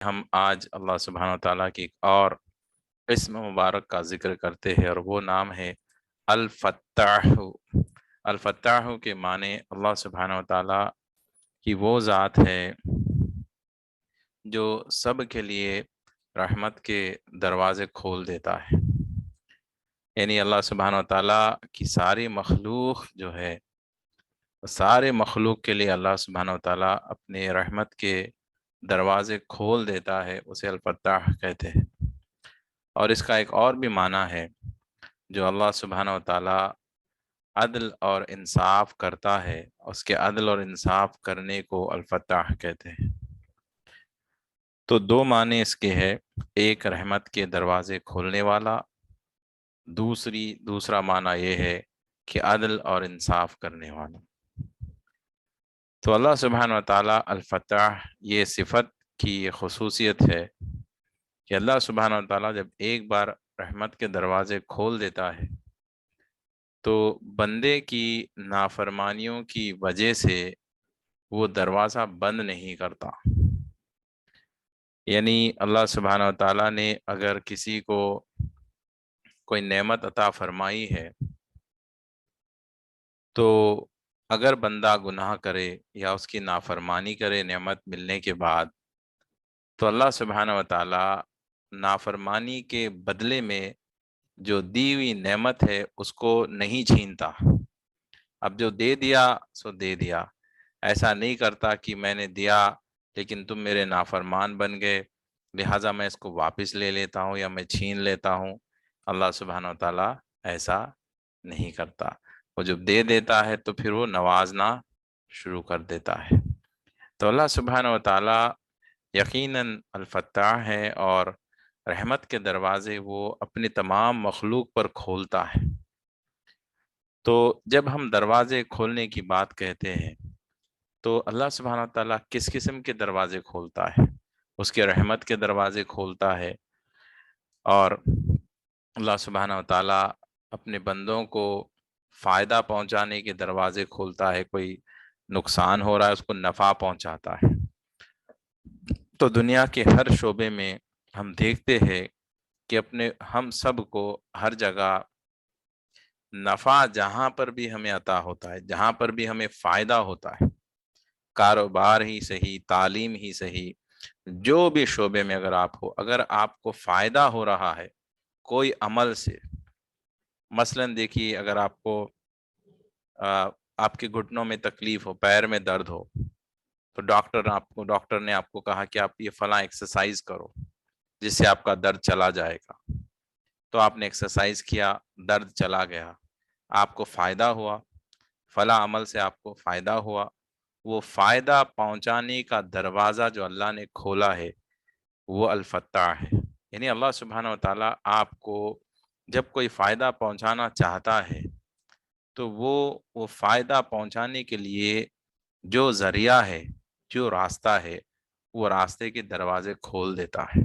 ہم آج اللہ سبحانہ وتعالیٰ کی ایک اور اسم مبارک کا ذکر کرتے ہیں، اور وہ نام ہے الفتاح۔ الفتاح کے معنی اللہ سبحانہ وتعالیٰ کی وہ ذات ہے جو سب کے لیے رحمت کے دروازے کھول دیتا ہے۔ یعنی اللہ سبحانہ وتعالیٰ کی ساری مخلوق جو ہے، سارے مخلوق کے لیے اللہ سبحانہ وتعالیٰ اپنے رحمت کے دروازے کھول دیتا ہے، اسے الفتاح کہتے ہیں۔ اور اس کا ایک اور بھی معنی ہے، جو اللہ سبحانہ وتعالیٰ عدل اور انصاف کرتا ہے، اس کے عدل اور انصاف کرنے کو الفتاح کہتے ہیں۔ تو دو معنی اس کے ہے، ایک رحمت کے دروازے کھولنے والا، دوسرا معنی یہ ہے کہ عدل اور انصاف کرنے والا۔ تو اللہ سبحانہ وتعالیٰ الفتاح، یہ صفت کی خصوصیت ہے کہ اللہ سبحانہ وتعالیٰ جب ایک بار رحمت کے دروازے کھول دیتا ہے تو بندے کی نافرمانیوں کی وجہ سے وہ دروازہ بند نہیں کرتا۔ یعنی اللہ سبحانہ وتعالیٰ نے اگر کسی کو کوئی نعمت عطا فرمائی ہے، تو اگر بندہ گناہ کرے یا اس کی نافرمانی کرے نعمت ملنے کے بعد، تو اللہ سبحانہ وتعالیٰ نافرمانی کے بدلے میں جو دی ہوئی نعمت ہے اس کو نہیں چھینتا۔ اب جو دے دیا سو دے دیا، ایسا نہیں کرتا کہ میں نے دیا لیکن تم میرے نافرمان بن گئے لہٰذا میں اس کو واپس لے لیتا ہوں یا میں چھین لیتا ہوں۔ اللہ سبحانہ وتعالیٰ ایسا نہیں کرتا، وہ جب دے دیتا ہے تو پھر وہ نوازنا شروع کر دیتا ہے۔ تو اللہ سبحانہ وتعالیٰ یقیناً الفتاح ہے، اور رحمت کے دروازے وہ اپنی تمام مخلوق پر کھولتا ہے۔ تو جب ہم دروازے کھولنے کی بات کہتے ہیں تو اللہ سبحانہ وتعالیٰ کس قسم کے دروازے کھولتا ہے؟ اس کے رحمت کے دروازے کھولتا ہے، اور اللہ سبحانہ وتعالیٰ اپنے بندوں کو فائدہ پہنچانے کے دروازے کھولتا ہے، کوئی نقصان ہو رہا ہے اس کو نفع پہنچاتا ہے۔ تو دنیا کے ہر شعبے میں ہم دیکھتے ہیں کہ ہم سب کو ہر جگہ نفع جہاں پر بھی ہمیں عطا ہوتا ہے، جہاں پر بھی ہمیں فائدہ ہوتا ہے، کاروبار ہی صحیح، تعلیم ہی صحیح، جو بھی شعبے میں اگر آپ ہو، اگر آپ کو فائدہ ہو رہا ہے کوئی عمل سے، مثلاً دیکھیے اگر آپ کو آپ کے گھٹنوں میں تکلیف ہو، پیر میں درد ہو، تو ڈاکٹر نے آپ کو کہا کہ آپ یہ فلاں ایکسرسائز کرو جس سے آپ کا درد چلا جائے گا، تو آپ نے ایکسرسائز کیا، درد چلا گیا، آپ کو فائدہ ہوا، فلاں عمل سے آپ کو فائدہ ہوا۔ وہ فائدہ پہنچانے کا دروازہ جو اللہ نے کھولا ہے وہ الفتاح ہے۔ یعنی اللہ سبحانہ وتعالیٰ آپ کو جب کوئی فائدہ پہنچانا چاہتا ہے تو وہ فائدہ پہنچانے کے لیے جو ذریعہ ہے، جو راستہ ہے، وہ راستے کے دروازے کھول دیتا ہے۔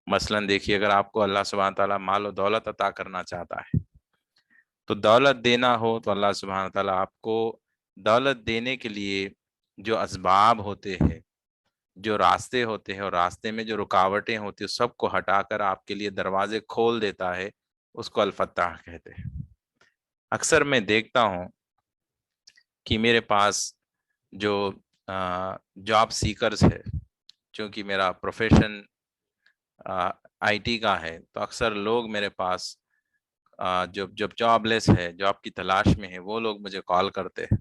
مثلاً دیکھیے اگر آپ کو اللہ سبحانہ وتعالیٰ مال و دولت عطا کرنا چاہتا ہے تو دولت دینا ہو تو اللہ سبحانہ وتعالیٰ آپ کو دولت دینے کے لیے جو اسباب ہوتے ہیں، جو راستے ہوتے ہیں، اور راستے میں جو رکاوٹیں ہوتی ہیں سب کو ہٹا کر آپ کے لیے دروازے کھول دیتا ہے، اس کو الفتاح کہتے ہیں۔ اکثر میں دیکھتا ہوں کہ میرے پاس جو جاب سیکرز ہے، چونکہ میرا پروفیشن آئی ٹی کا ہے، تو اکثر لوگ میرے پاس جب جاب لیس ہے، جاب کی تلاش میں ہے، وہ لوگ مجھے کال کرتے ہیں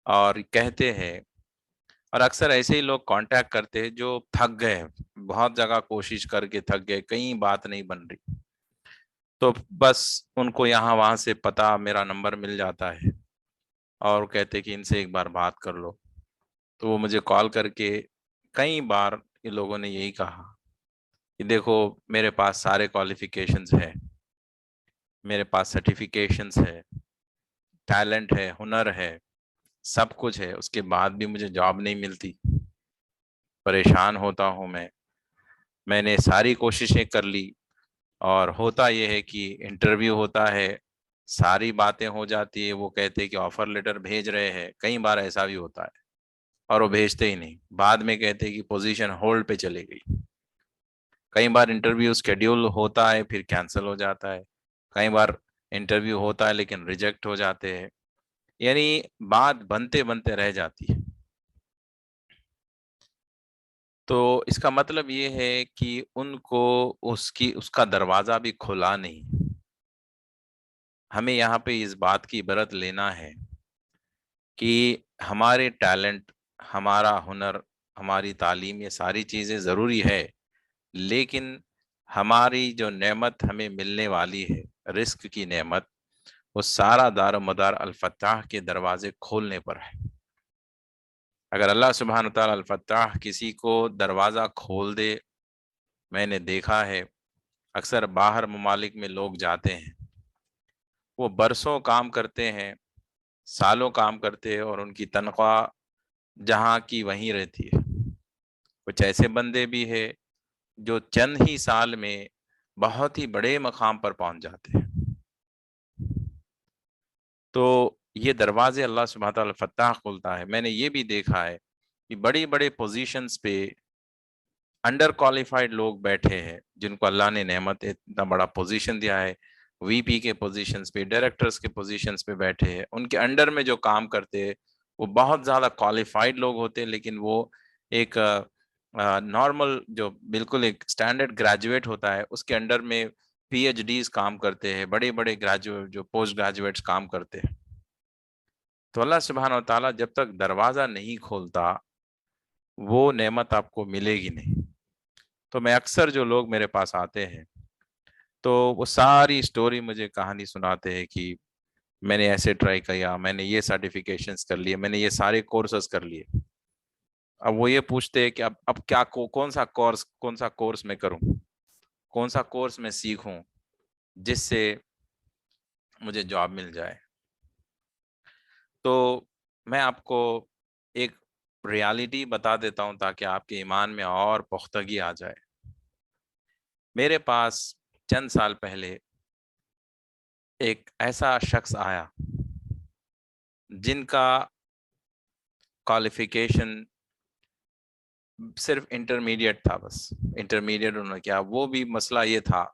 اور کہتے ہیں، اور اکثر ایسے ہی لوگ کانٹیکٹ کرتے ہیں جو تھک گئے، بہت جگہ کوشش کر کے تھک گئے، کہیں بات نہیں بن رہی، تو بس ان کو یہاں وہاں سے پتہ میرا نمبر مل جاتا ہے اور کہتے کہ ان سے ایک بار بات کر لو۔ تو وہ مجھے کال کر کے کئی بار یہ لوگوں نے یہی کہا کہ دیکھو میرے پاس سارے کوالیفیکیشنز ہیں، میرے پاس سرٹیفیکیشنز ہے، ٹیلنٹ ہے، ہنر ہے، سب کچھ ہے، اس کے بعد بھی مجھے جاب نہیں ملتی، پریشان ہوتا ہوں میں نے ساری کوششیں کر لی، اور ہوتا یہ ہے کہ انٹرویو ہوتا ہے، ساری باتیں ہو جاتی ہے، وہ کہتے کہ آفر لیٹر بھیج رہے ہیں، کئی بار ایسا بھی ہوتا ہے، اور وہ بھیجتے ہی نہیں، بعد میں کہتے کہ پوزیشن ہولڈ پہ چلے گئی۔ کئی بار انٹرویو اسکیڈیول ہوتا ہے پھر کینسل ہو جاتا ہے، کئی بار انٹرویو ہوتا ہے لیکن ریجیکٹ ہو جاتے ہیں، یعنی بات بنتے بنتے رہ جاتی ہے۔ تو اس کا مطلب یہ ہے کہ ان کو اس کا دروازہ بھی کھلا نہیں۔ ہمیں یہاں پہ اس بات کی عبرت لینا ہے کہ ہمارے ٹیلنٹ، ہمارا ہنر، ہماری تعلیم، یہ ساری چیزیں ضروری ہے، لیکن ہماری جو نعمت ہمیں ملنے والی ہے، رزق کی نعمت، وہ سارا دار و مدار الفتاح کے دروازے کھولنے پر ہے۔ اگر اللہ سبحانہ وتعالی الفتاح کسی کو دروازہ کھول دے، میں نے دیکھا ہے اکثر باہر ممالک میں لوگ جاتے ہیں، وہ برسوں کام کرتے ہیں، سالوں کام کرتے ہیں، اور ان کی تنخواہ جہاں کی وہیں رہتی ہے۔ کچھ ایسے بندے بھی ہے جو چند ہی سال میں بہت ہی بڑے مقام پر پہنچ جاتے ہیں۔ تو یہ دروازے اللہ سبحانہ تعالیٰ فتح کھولتا ہے۔ میں نے یہ بھی دیکھا ہے کہ بڑی بڑے پوزیشنز پہ انڈر کوالیفائڈ لوگ بیٹھے ہیں، جن کو اللہ نے نعمت اتنا بڑا پوزیشن دیا ہے، وی پی کے پوزیشنز پہ، ڈائریکٹرز کے پوزیشنز پہ بیٹھے ہیں، ان کے انڈر میں جو کام کرتے ہیں وہ بہت زیادہ کوالیفائڈ لوگ ہوتے ہیں، لیکن وہ ایک نارمل جو بالکل ایک اسٹینڈرڈ گریجویٹ ہوتا ہے اس کے انڈر میں پی ایچ ڈیز کام کرتے ہیں، بڑے بڑے گریجویٹ جو پوسٹ گریجویٹس کام کرتے ہیں۔ تو اللہ سبحانہ و تعالیٰ جب تک دروازہ نہیں کھولتا وہ نعمت آپ کو ملے گی نہیں۔ تو میں اکثر جو لوگ میرے پاس آتے ہیں تو وہ ساری سٹوری مجھے کہانی سناتے ہیں کہ میں نے ایسے ٹرائی کیا، میں نے یہ سرٹیفکیشنز کر لیے، میں نے یہ سارے کورسز کر لیے۔ اب وہ یہ پوچھتے ہیں کہ اب کیا کون سا کورس میں کروں، کون سا کورس میں سیکھوں جس سے مجھے جاب مل جائے۔ تو میں آپ کو ایک ریالٹی بتا دیتا ہوں تاکہ آپ کے ایمان میں اور پختگی آ جائے۔ میرے پاس چند سال پہلے ایک ایسا شخص آیا جن کا کوالیفیکیشن صرف انٹرمیڈیٹ تھا، بس انٹرمیڈیٹ انہوں نے کیا۔ وہ بھی مسئلہ یہ تھا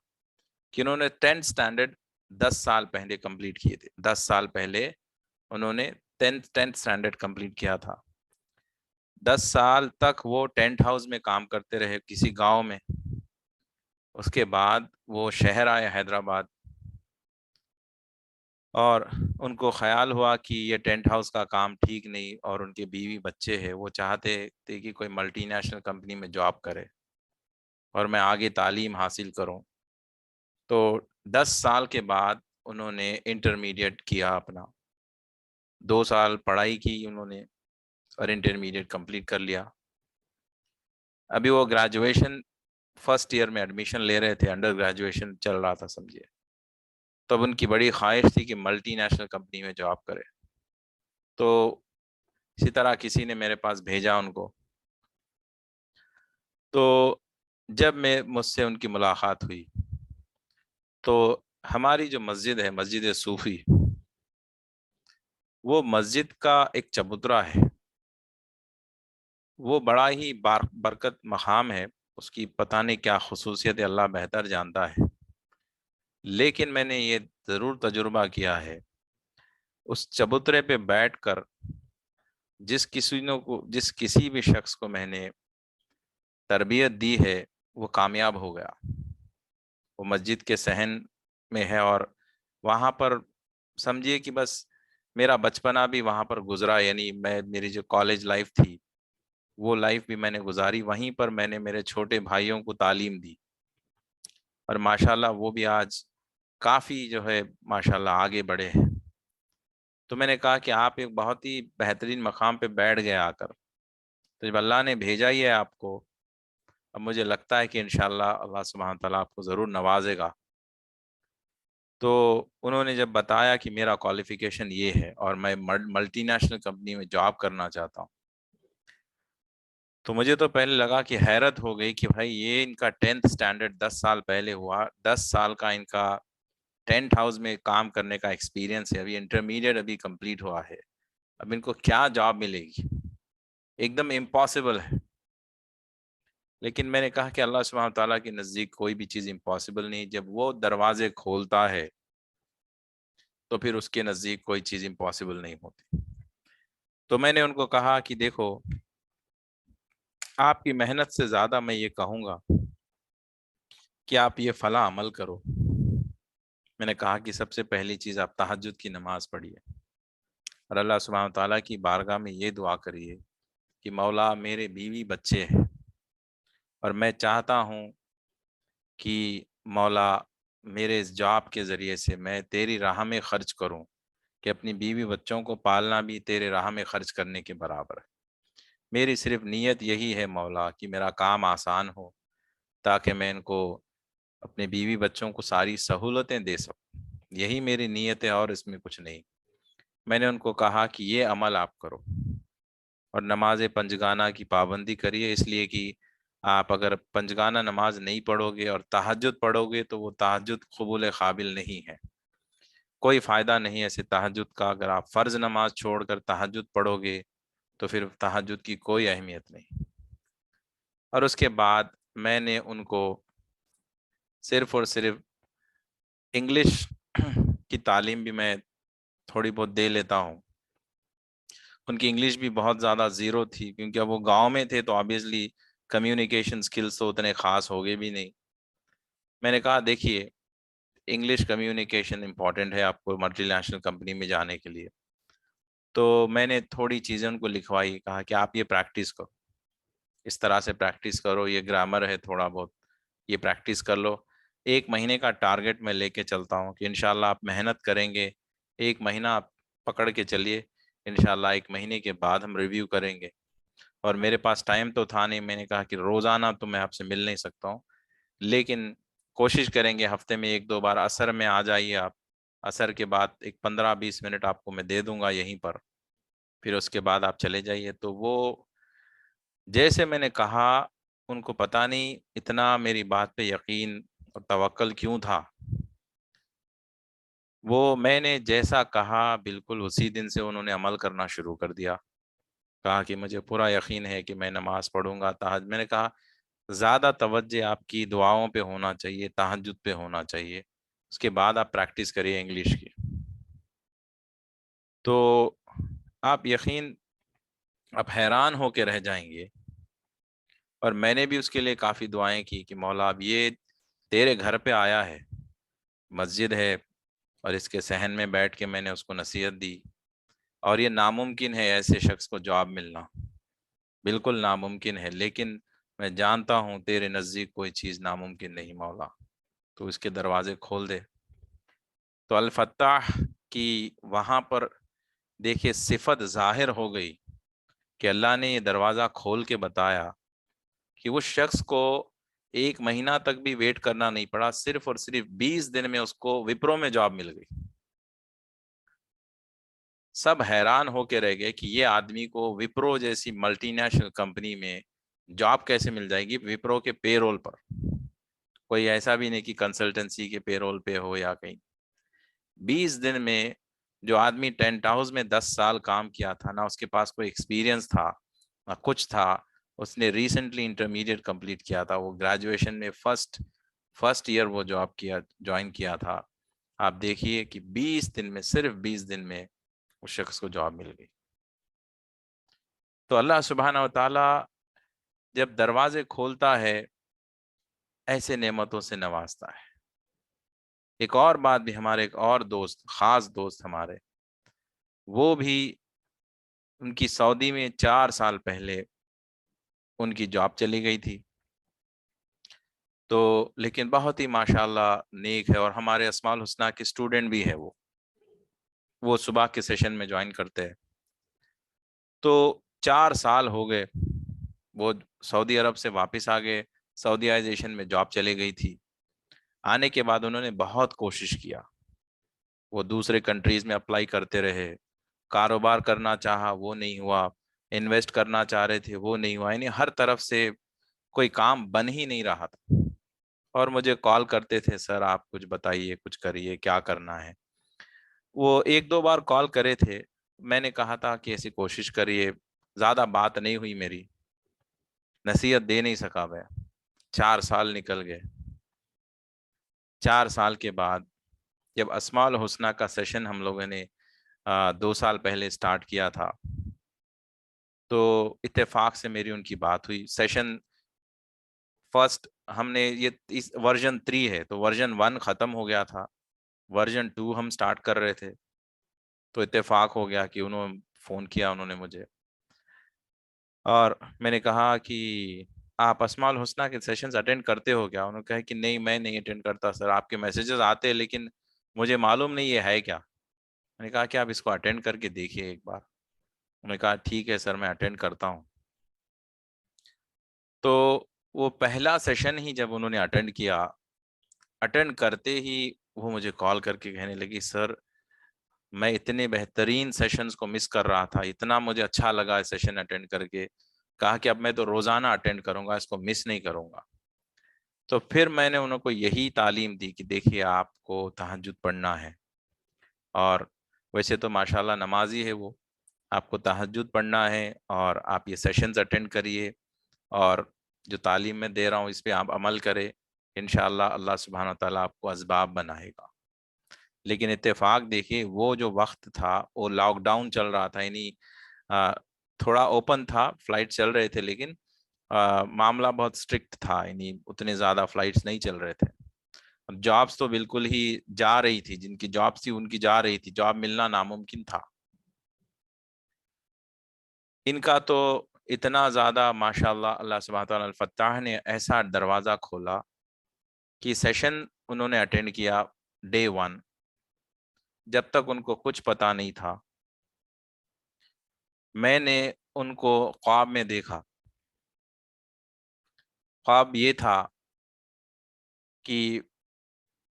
کہ انہوں نے 10th اسٹینڈرڈ 10 سال پہلے کمپلیٹ کیے تھے، 10 سال پہلے انہوں نے 10th اسٹینڈرڈ کمپلیٹ کیا تھا۔ 10 سال تک وہ ٹینٹ ہاؤس میں کام کرتے رہے کسی گاؤں میں۔ اس کے بعد وہ شہر آئے حیدرآباد، اور ان کو خیال ہوا کہ یہ ٹینٹ ہاؤس کا کام ٹھیک نہیں، اور ان کے بیوی بچے ہیں، وہ چاہتے تھے کہ کوئی ملٹی نیشنل کمپنی میں جاب کرے اور میں آگے تعلیم حاصل کروں۔ تو 10 سال کے بعد انہوں نے انٹرمیڈیٹ کیا اپنا، 2 سال پڑھائی کی انہوں نے اور انٹرمیڈیٹ کمپلیٹ کر لیا۔ ابھی وہ گریجویشن فرسٹ ایئر میں ایڈمیشن لے رہے تھے، انڈر گریجویشن چل رہا تھا سمجھیے۔ تب ان کی بڑی خواہش تھی کہ ملٹی نیشنل کمپنی میں جاب کرے۔ تو اسی طرح کسی نے میرے پاس بھیجا ان کو۔ تو جب مجھ سے ان کی ملاقات ہوئی تو ہماری جو مسجد ہے، مسجد صوفی، وہ مسجد کا ایک چبوترا ہے، وہ بڑا ہی برکت مقام ہے، اس کی پتہ نہیں کیا خصوصیت ہے، اللہ بہتر جانتا ہے، لیکن میں نے یہ ضرور تجربہ کیا ہے، اس چبوترے پہ بیٹھ کر جس کسی بھی شخص کو میں نے تربیت دی ہے وہ کامیاب ہو گیا۔ وہ مسجد کے صحن میں ہے، اور وہاں پر سمجھیے کہ بس میرا بچپنا بھی وہاں پر گزرا، یعنی میری جو کالج لائف تھی وہ لائف بھی میں نے گزاری وہیں پر۔ میں نے میرے چھوٹے بھائیوں کو تعلیم دی، اور ماشاءاللہ وہ بھی آج کافی جو ہے ماشاءاللہ آگے بڑھے ہیں۔ تو میں نے کہا کہ آپ ایک بہت ہی بہترین مقام پہ بیٹھ گئے آ کر، تو جب اللہ نے بھیجا ہی ہے آپ کو، اب مجھے لگتا ہے کہ انشاءاللہ اللہ سبحانہ تعالیٰ آپ کو ضرور نوازے گا۔ تو انہوں نے جب بتایا کہ میرا کوالیفیکیشن یہ ہے اور میں ملٹی نیشنل کمپنی میں جاب کرنا چاہتا ہوں، تو مجھے تو پہلے لگا کہ حیرت ہو گئی کہ بھائی یہ ان کا 10th اسٹینڈرڈ 10 سال پہلے ہوا، 10 سال کا ان کا ٹینٹ ہاؤس میں کام کرنے کا ایکسپیرینس ہے، ابھی انٹرمیڈیٹ ابھی کمپلیٹ ہوا ہے، اب ان کو کیا جاب ملے گی؟ ایک دم امپاسبل ہے، لیکن میں نے کہا کہ اللہ سبحانہ تعالیٰ کے نزدیک کوئی بھی چیز امپاسبل نہیں. جب وہ دروازے کھولتا ہے تو پھر اس کے نزدیک کوئی چیز امپاسبل نہیں ہوتی. تو میں نے ان کو کہا کہ دیکھو، آپ کی محنت سے زیادہ میں یہ کہوں گا کہ آپ یہ فلاں عمل کرو. میں نے کہا کہ سب سے پہلی چیز آپ تہجد کی نماز پڑھیے اور اللہ سبحانہ تعالیٰ کی بارگاہ میں یہ دعا کریے کہ مولا میرے بیوی بچے ہیں اور میں چاہتا ہوں کہ مولا میرے اس جاب کے ذریعے سے میں تیری راہ میں خرچ کروں کہ اپنی بیوی بچوں کو پالنا بھی تیرے راہ میں خرچ کرنے کے برابر ہے. میری صرف نیت یہی ہے مولا کہ میرا کام آسان ہو تاکہ میں ان کو اپنے بیوی بچوں کو ساری سہولتیں دے سکوں. یہی میری نیت ہے اور اس میں کچھ نہیں. میں نے ان کو کہا کہ یہ عمل آپ کرو اور نماز پنجگانہ کی پابندی کریے، اس لیے کہ آپ اگر پنجگانہ نماز نہیں پڑھو گے اور تہجد پڑھو گے تو وہ تہجد قبول قابل نہیں ہے. کوئی فائدہ نہیں ایسے تہجد کا. اگر آپ فرض نماز چھوڑ کر تہجد پڑھو گے تو پھر تہجد کی کوئی اہمیت نہیں. اور اس کے بعد میں نے ان کو صرف اور صرف انگلش کی تعلیم بھی میں تھوڑی بہت دے لیتا ہوں. ان کی انگلش بھی بہت زیادہ زیرو تھی کیونکہ اب وہ گاؤں میں تھے تو آبویسلی کمیونیکیشن سکلز تو اتنے خاص ہو گئے بھی نہیں. میں نے کہا دیکھیے انگلش کمیونیکیشن امپورٹنٹ ہے آپ کو ملٹی نیشنل کمپنی میں جانے کے لیے. تو میں نے تھوڑی چیزیں ان کو لکھوائی، کہا کہ آپ یہ پریکٹس کرو، اس طرح سے پریکٹس کرو، یہ گرامر ہے تھوڑا بہت یہ پریکٹس کر لو. 1 مہینے کا ٹارگٹ میں لے کے چلتا ہوں کہ انشاءاللہ آپ محنت کریں گے. 1 مہینہ آپ پکڑ کے چلیے، انشاءاللہ 1 مہینے کے بعد ہم ریویو کریں گے. اور میرے پاس ٹائم تو تھا نہیں. میں نے کہا کہ روزانہ تو میں آپ سے مل نہیں سکتا ہوں، لیکن کوشش کریں گے ہفتے میں 1-2 بار عصر میں آ جائیے. آپ عصر کے بعد ایک 15-20 منٹ آپ کو میں دے دوں گا یہیں پر، پھر اس کے بعد آپ چلے جائیے. تو وہ جیسے میں نے کہا، ان کو پتہ نہیں اتنا میری بات پہ یقین اور توکل کیوں تھا. وہ میں نے جیسا کہا بالکل اسی دن سے انہوں نے عمل کرنا شروع کر دیا. کہا کہ مجھے پورا یقین ہے کہ میں نماز پڑھوں گا. میں نے کہا زیادہ توجہ آپ کی دعاؤں پہ ہونا چاہیے، تہجد پہ ہونا چاہیے، اس کے بعد آپ پریکٹس کریے انگلش کی. تو آپ یقین آپ حیران ہو کے رہ جائیں گے. اور میں نے بھی اس کے لیے کافی دعائیں کی کہ مولا اب یہ تیرے گھر پہ آیا ہے، مسجد ہے اور اس کے صحن میں بیٹھ کے میں نے اس کو نصیحت دی، اور یہ ناممکن ہے ایسے شخص کو جواب ملنا، بالکل ناممکن ہے، لیکن میں جانتا ہوں تیرے نزدیک کوئی چیز ناممکن نہیں مولا، تو اس کے دروازے کھول دے. تو الفتاح کی وہاں پر دیکھیے صفت ظاہر ہو گئی کہ اللہ نے یہ دروازہ کھول کے بتایا کہ اس شخص کو 1 مہینہ تک بھی ویٹ کرنا نہیں پڑا، صرف اور صرف 20 دن میں اس کو وپرو میں جاب مل گئی. سب حیران ہو کے رہ گئے کہ یہ آدمی کو وپرو جیسی ملٹی نیشنل کمپنی میں جاب کیسے مل جائے گی، وپرو کے پے رول پر. کوئی ایسا بھی نہیں کہ کنسلٹنسی کے پے رول پہ ہو یا کہیں. 20 دن میں جو آدمی ٹینٹ ہاؤس میں 10 سال کام کیا تھا، نہ اس کے پاس کوئی ایکسپیرینس تھا نہ کچھ تھا، اس نے ریسنٹلی انٹرمیڈیٹ کمپلیٹ کیا تھا، وہ گریجویشن میں فرسٹ ایئر وہ جوائن کیا تھا. آپ دیکھیے کہ 20 دن میں، صرف 20 دن میں اس شخص کو جاب مل گئی. تو اللہ سبحانہ و تعالی جب دروازے کھولتا ہے ایسے نعمتوں سے نوازتا ہے. ایک اور بات بھی، ہمارے ایک اور دوست، خاص دوست ہمارے، وہ بھی ان کی سعودی میں 4 سال پہلے ان کی جاب چلی گئی تھی. تو لیکن بہت ہی ماشاءاللہ نیک ہے اور ہمارے اسماء الحسنہ کے اسٹوڈنٹ بھی ہے. وہ صبح کے سیشن میں جوائن کرتے ہیں. تو 4 سال ہو گئے، وہ سعودی عرب سے واپس آ گئے. سعودیائزیشن میں جاب چلی گئی تھی. آنے کے بعد انہوں نے بہت کوشش کیا، وہ دوسرے کنٹریز میں اپلائی کرتے رہے، کاروبار کرنا چاہا وہ نہیں ہوا، انویسٹ کرنا چاہ رہے تھے وہ نہیں ہوا، یعنی ہر طرف سے کوئی کام بن ہی نہیں رہا تھا. اور مجھے کال کرتے تھے، سر آپ کچھ بتائیے، کچھ کریے، کیا کرنا ہے. وہ 1-2 بار کال کرے تھے. میں نے کہا تھا کہ ایسی کوشش کریے، زیادہ بات نہیں ہوئی میری، نصیحت دے نہیں سکا میں۔ 4 سال نکل گئے۔ 4 سال کے بعد جب اسماء الحسنہ کا سیشن ہم لوگوں نے 2 سال پہلے سٹارٹ کیا تھا، تو اتفاق سے میری ان کی بات ہوئی۔ سیشن فرسٹ ہم نے یہ ورژن 3 ہے، تو ورژن 1 ختم ہو گیا تھا، ورژن 2 ہم سٹارٹ کر رہے تھے، تو اتفاق ہو گیا کہ انہوں نے فون کیا انہوں نے مجھے، اور میں نے کہا کہ آپ اسماء الحسنہ کے سیشنز اٹینڈ کرتے ہو کیا؟ انہوں نے کہا کہ نہیں میں نہیں اٹینڈ کرتا سر، آپ کے میسیجز آتے ہیں لیکن مجھے معلوم نہیں یہ ہے کیا۔ میں نے کہا کہ آپ اس کو اٹینڈ کر کے دیکھیے ایک بار۔ انہوں نے کہا ٹھیک ہے سر میں اٹینڈ کرتا ہوں۔ تو وہ پہلا سیشن ہی جب انہوں نے اٹینڈ کیا، اٹینڈ کرتے ہی وہ مجھے کال کر کے کہنے لگی سر میں اتنے بہترین سیشنز کو مس کر رہا تھا، اتنا مجھے اچھا لگا سیشن اٹینڈ کر کے، کہا کہ اب میں تو روزانہ اٹینڈ کروں گا، اس کو مس نہیں کروں گا۔ تو پھر میں نے انہوں کو یہی تعلیم دی کہ دیکھیے آپ کو تہجد پڑھنا ہے، اور ویسے تو ماشاءاللہ نمازی ہے وہ، آپ کو تہجد پڑھنا ہے اور آپ یہ سیشنز اٹینڈ کریے، اور جو تعلیم میں دے رہا ہوں اس پہ آپ عمل کرے، انشاءاللہ اللہ سبحانہ وتعالیٰ آپ کو اسباب بنائے گا۔ لیکن اتفاق دیکھیے وہ جو وقت تھا وہ لاک ڈاؤن چل رہا تھا، یعنی تھوڑا اوپن تھا، فلائٹ چل رہے تھے، لیکن معاملہ بہت اسٹرکٹ تھا، یعنی اتنے زیادہ فلائٹس نہیں چل رہے تھے۔ جابس تو بالکل ہی جا رہی تھی، جن کی جابس تھی ان کی جا رہی تھی، جاب ملنا ناممکن تھا۔ ان کا تو اتنا زیادہ ماشاءاللہ اللہ سبحانہ تعالیٰ الفتاح نے ایسا دروازہ کھولا کہ سیشن انہوں نے اٹینڈ کیا ڈے 1، جب تک ان کو کچھ پتا نہیں تھا، میں نے ان کو خواب میں دیکھا۔ خواب یہ تھا کہ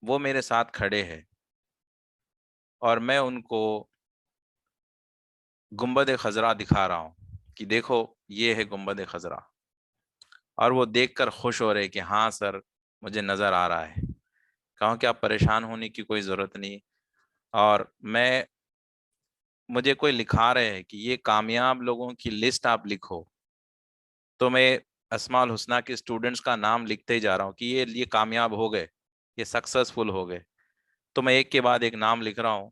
وہ میرے ساتھ کھڑے ہیں اور میں ان کو گنبد خضرا دکھا رہا ہوں کہ دیکھو یہ ہے گنبد خضرا، اور وہ دیکھ کر خوش ہو رہے کہ ہاں سر مجھے نظر آ رہا ہے۔ کہا کہ آپ پریشان ہونے کی کوئی ضرورت نہیں، اور مجھے کوئی لکھا رہے ہیں کہ یہ کامیاب لوگوں کی لسٹ آپ لکھو، تو میں اسماء الحسنہ کے اسٹوڈنٹس کا نام لکھتے ہی جا رہا ہوں کہ یہ کامیاب ہو گئے، یہ سکسیسفل ہو گئے، تو میں ایک کے بعد ایک نام لکھ رہا ہوں،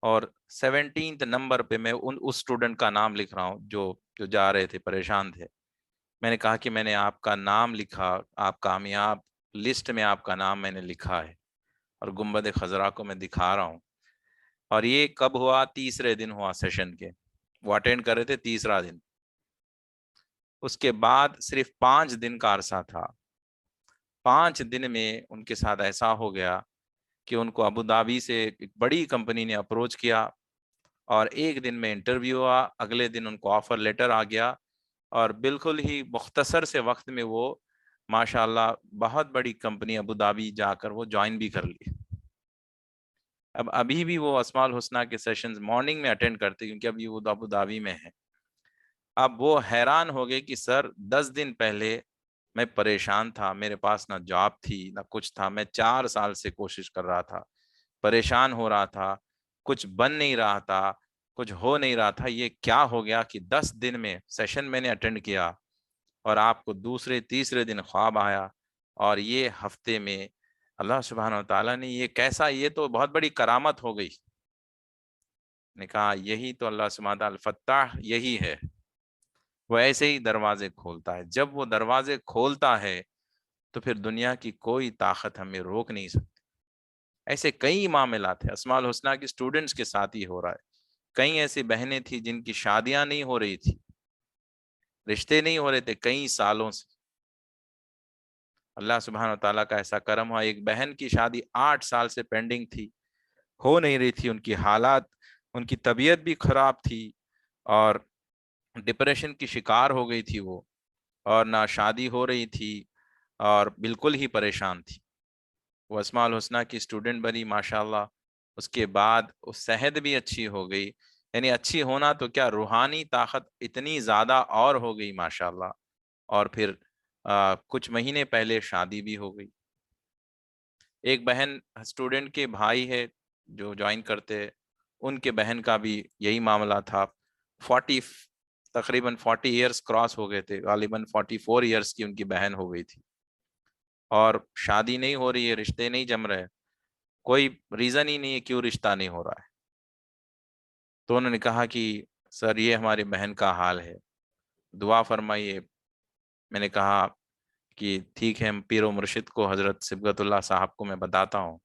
اور 17 نمبر پہ میں اس اسٹوڈنٹ کا نام لکھ رہا ہوں جو جا رہے تھے، پریشان تھے۔ میں نے کہا کہ میں نے آپ کا نام لکھا، آپ کامیاب لسٹ میں آپ کا نام میں نے لکھا ہے، اور گنبد خضرا کو میں دکھا رہا ہوں۔ اور یہ کب ہوا؟ تیسرے دن ہوا سیشن کے، وہ اٹینڈ کر رہے تھے تیسرا دن۔ اس کے بعد صرف 5 دن کا عرصہ تھا، 5 دن میں ان کے ساتھ ایسا ہو گیا کہ ان کو ابو دھابی سے ایک بڑی کمپنی نے اپروچ کیا، اور ایک دن میں انٹرویو ہوا، اگلے دن ان کو آفر لیٹر آ گیا، اور بالکل ہی مختصر سے وقت میں وہ ماشاءاللہ بہت بڑی کمپنی ابو دھابی جا کر وہ جوائن بھی کر لی۔ اب ابھی بھی وہ اسماء الحسنہ کے سیشنز مارننگ میں اٹینڈ کرتے، کیونکہ ابھی وہ ابو دھابی میں ہے۔ اب وہ حیران ہو گئے کہ سر 10 دن پہلے میں پریشان تھا، میرے پاس نہ جاب تھی نہ کچھ تھا، میں 4 سال سے کوشش کر رہا تھا، پریشان ہو رہا تھا، کچھ بن نہیں رہا تھا، کچھ ہو نہیں رہا تھا، یہ کیا ہو گیا کہ 10 دن میں سیشن میں نے اٹینڈ کیا، اور آپ کو دوسرے تیسرے دن خواب آیا، اور یہ ہفتے میں اللہ سبحانہ وتعالیٰ نے یہ کیسا، یہ تو بہت بڑی کرامت ہو گئی۔ نے کہا یہی تو اللہ سبحانہ وتعالیٰ الفتاح یہی ہے، وہ ایسے ہی دروازے کھولتا ہے، جب وہ دروازے کھولتا ہے تو پھر دنیا کی کوئی طاقت ہمیں روک نہیں سکتی۔ ایسے کئی معاملات ہیں، اسماء الحسنہ کے اسٹوڈنٹس کے ساتھ ہی ہو رہا ہے۔ کئی ایسی بہنیں تھیں جن کی شادیاں نہیں ہو رہی تھی، رشتے نہیں ہو رہے تھے کئی سالوں سے، اللہ سبحانہ وتعالیٰ کا ایسا کرم ہوا، ایک بہن کی شادی 8 سال سے پینڈنگ تھی، ہو نہیں رہی تھی، ان کی حالات، ان کی طبیعت بھی خراب تھی، اور ڈپریشن کی شکار ہو گئی تھی وہ، اور نہ شادی ہو رہی تھی، اور بالکل ہی پریشان تھی۔ وہ اسماء الحسنہ کی اسٹوڈنٹ بنی ماشاءاللہ، اس کے بعد اس صحت بھی اچھی ہو گئی، یعنی اچھی ہونا تو کیا، روحانی طاقت اتنی زیادہ اور ہو گئی ماشاءاللہ، اور پھر کچھ مہینے پہلے شادی بھی ہو گئی۔ ایک بہن اسٹوڈنٹ کے بھائی ہے جو جوائن کرتے، ان کے بہن کا بھی یہی معاملہ تھا، 40 تقریباً 40 ایئرس کراس ہو گئے تھے، غالباً 44 ایئرس کی ان کی بہن ہو گئی تھی، اور شادی نہیں ہو رہی ہے، رشتے نہیں جم رہے، کوئی ریزن ہی نہیں ہے کیوں رشتہ نہیں ہو رہا ہے۔ تو انہوں نے کہا کہ سر یہ ہماری بہن کا حال ہے، دعا فرمائیے۔ میں نے کہا کہ ٹھیک ہے، پیر و مرشد کو، حضرت صبغت اللہ صاحب کو میں بتاتا ہوں۔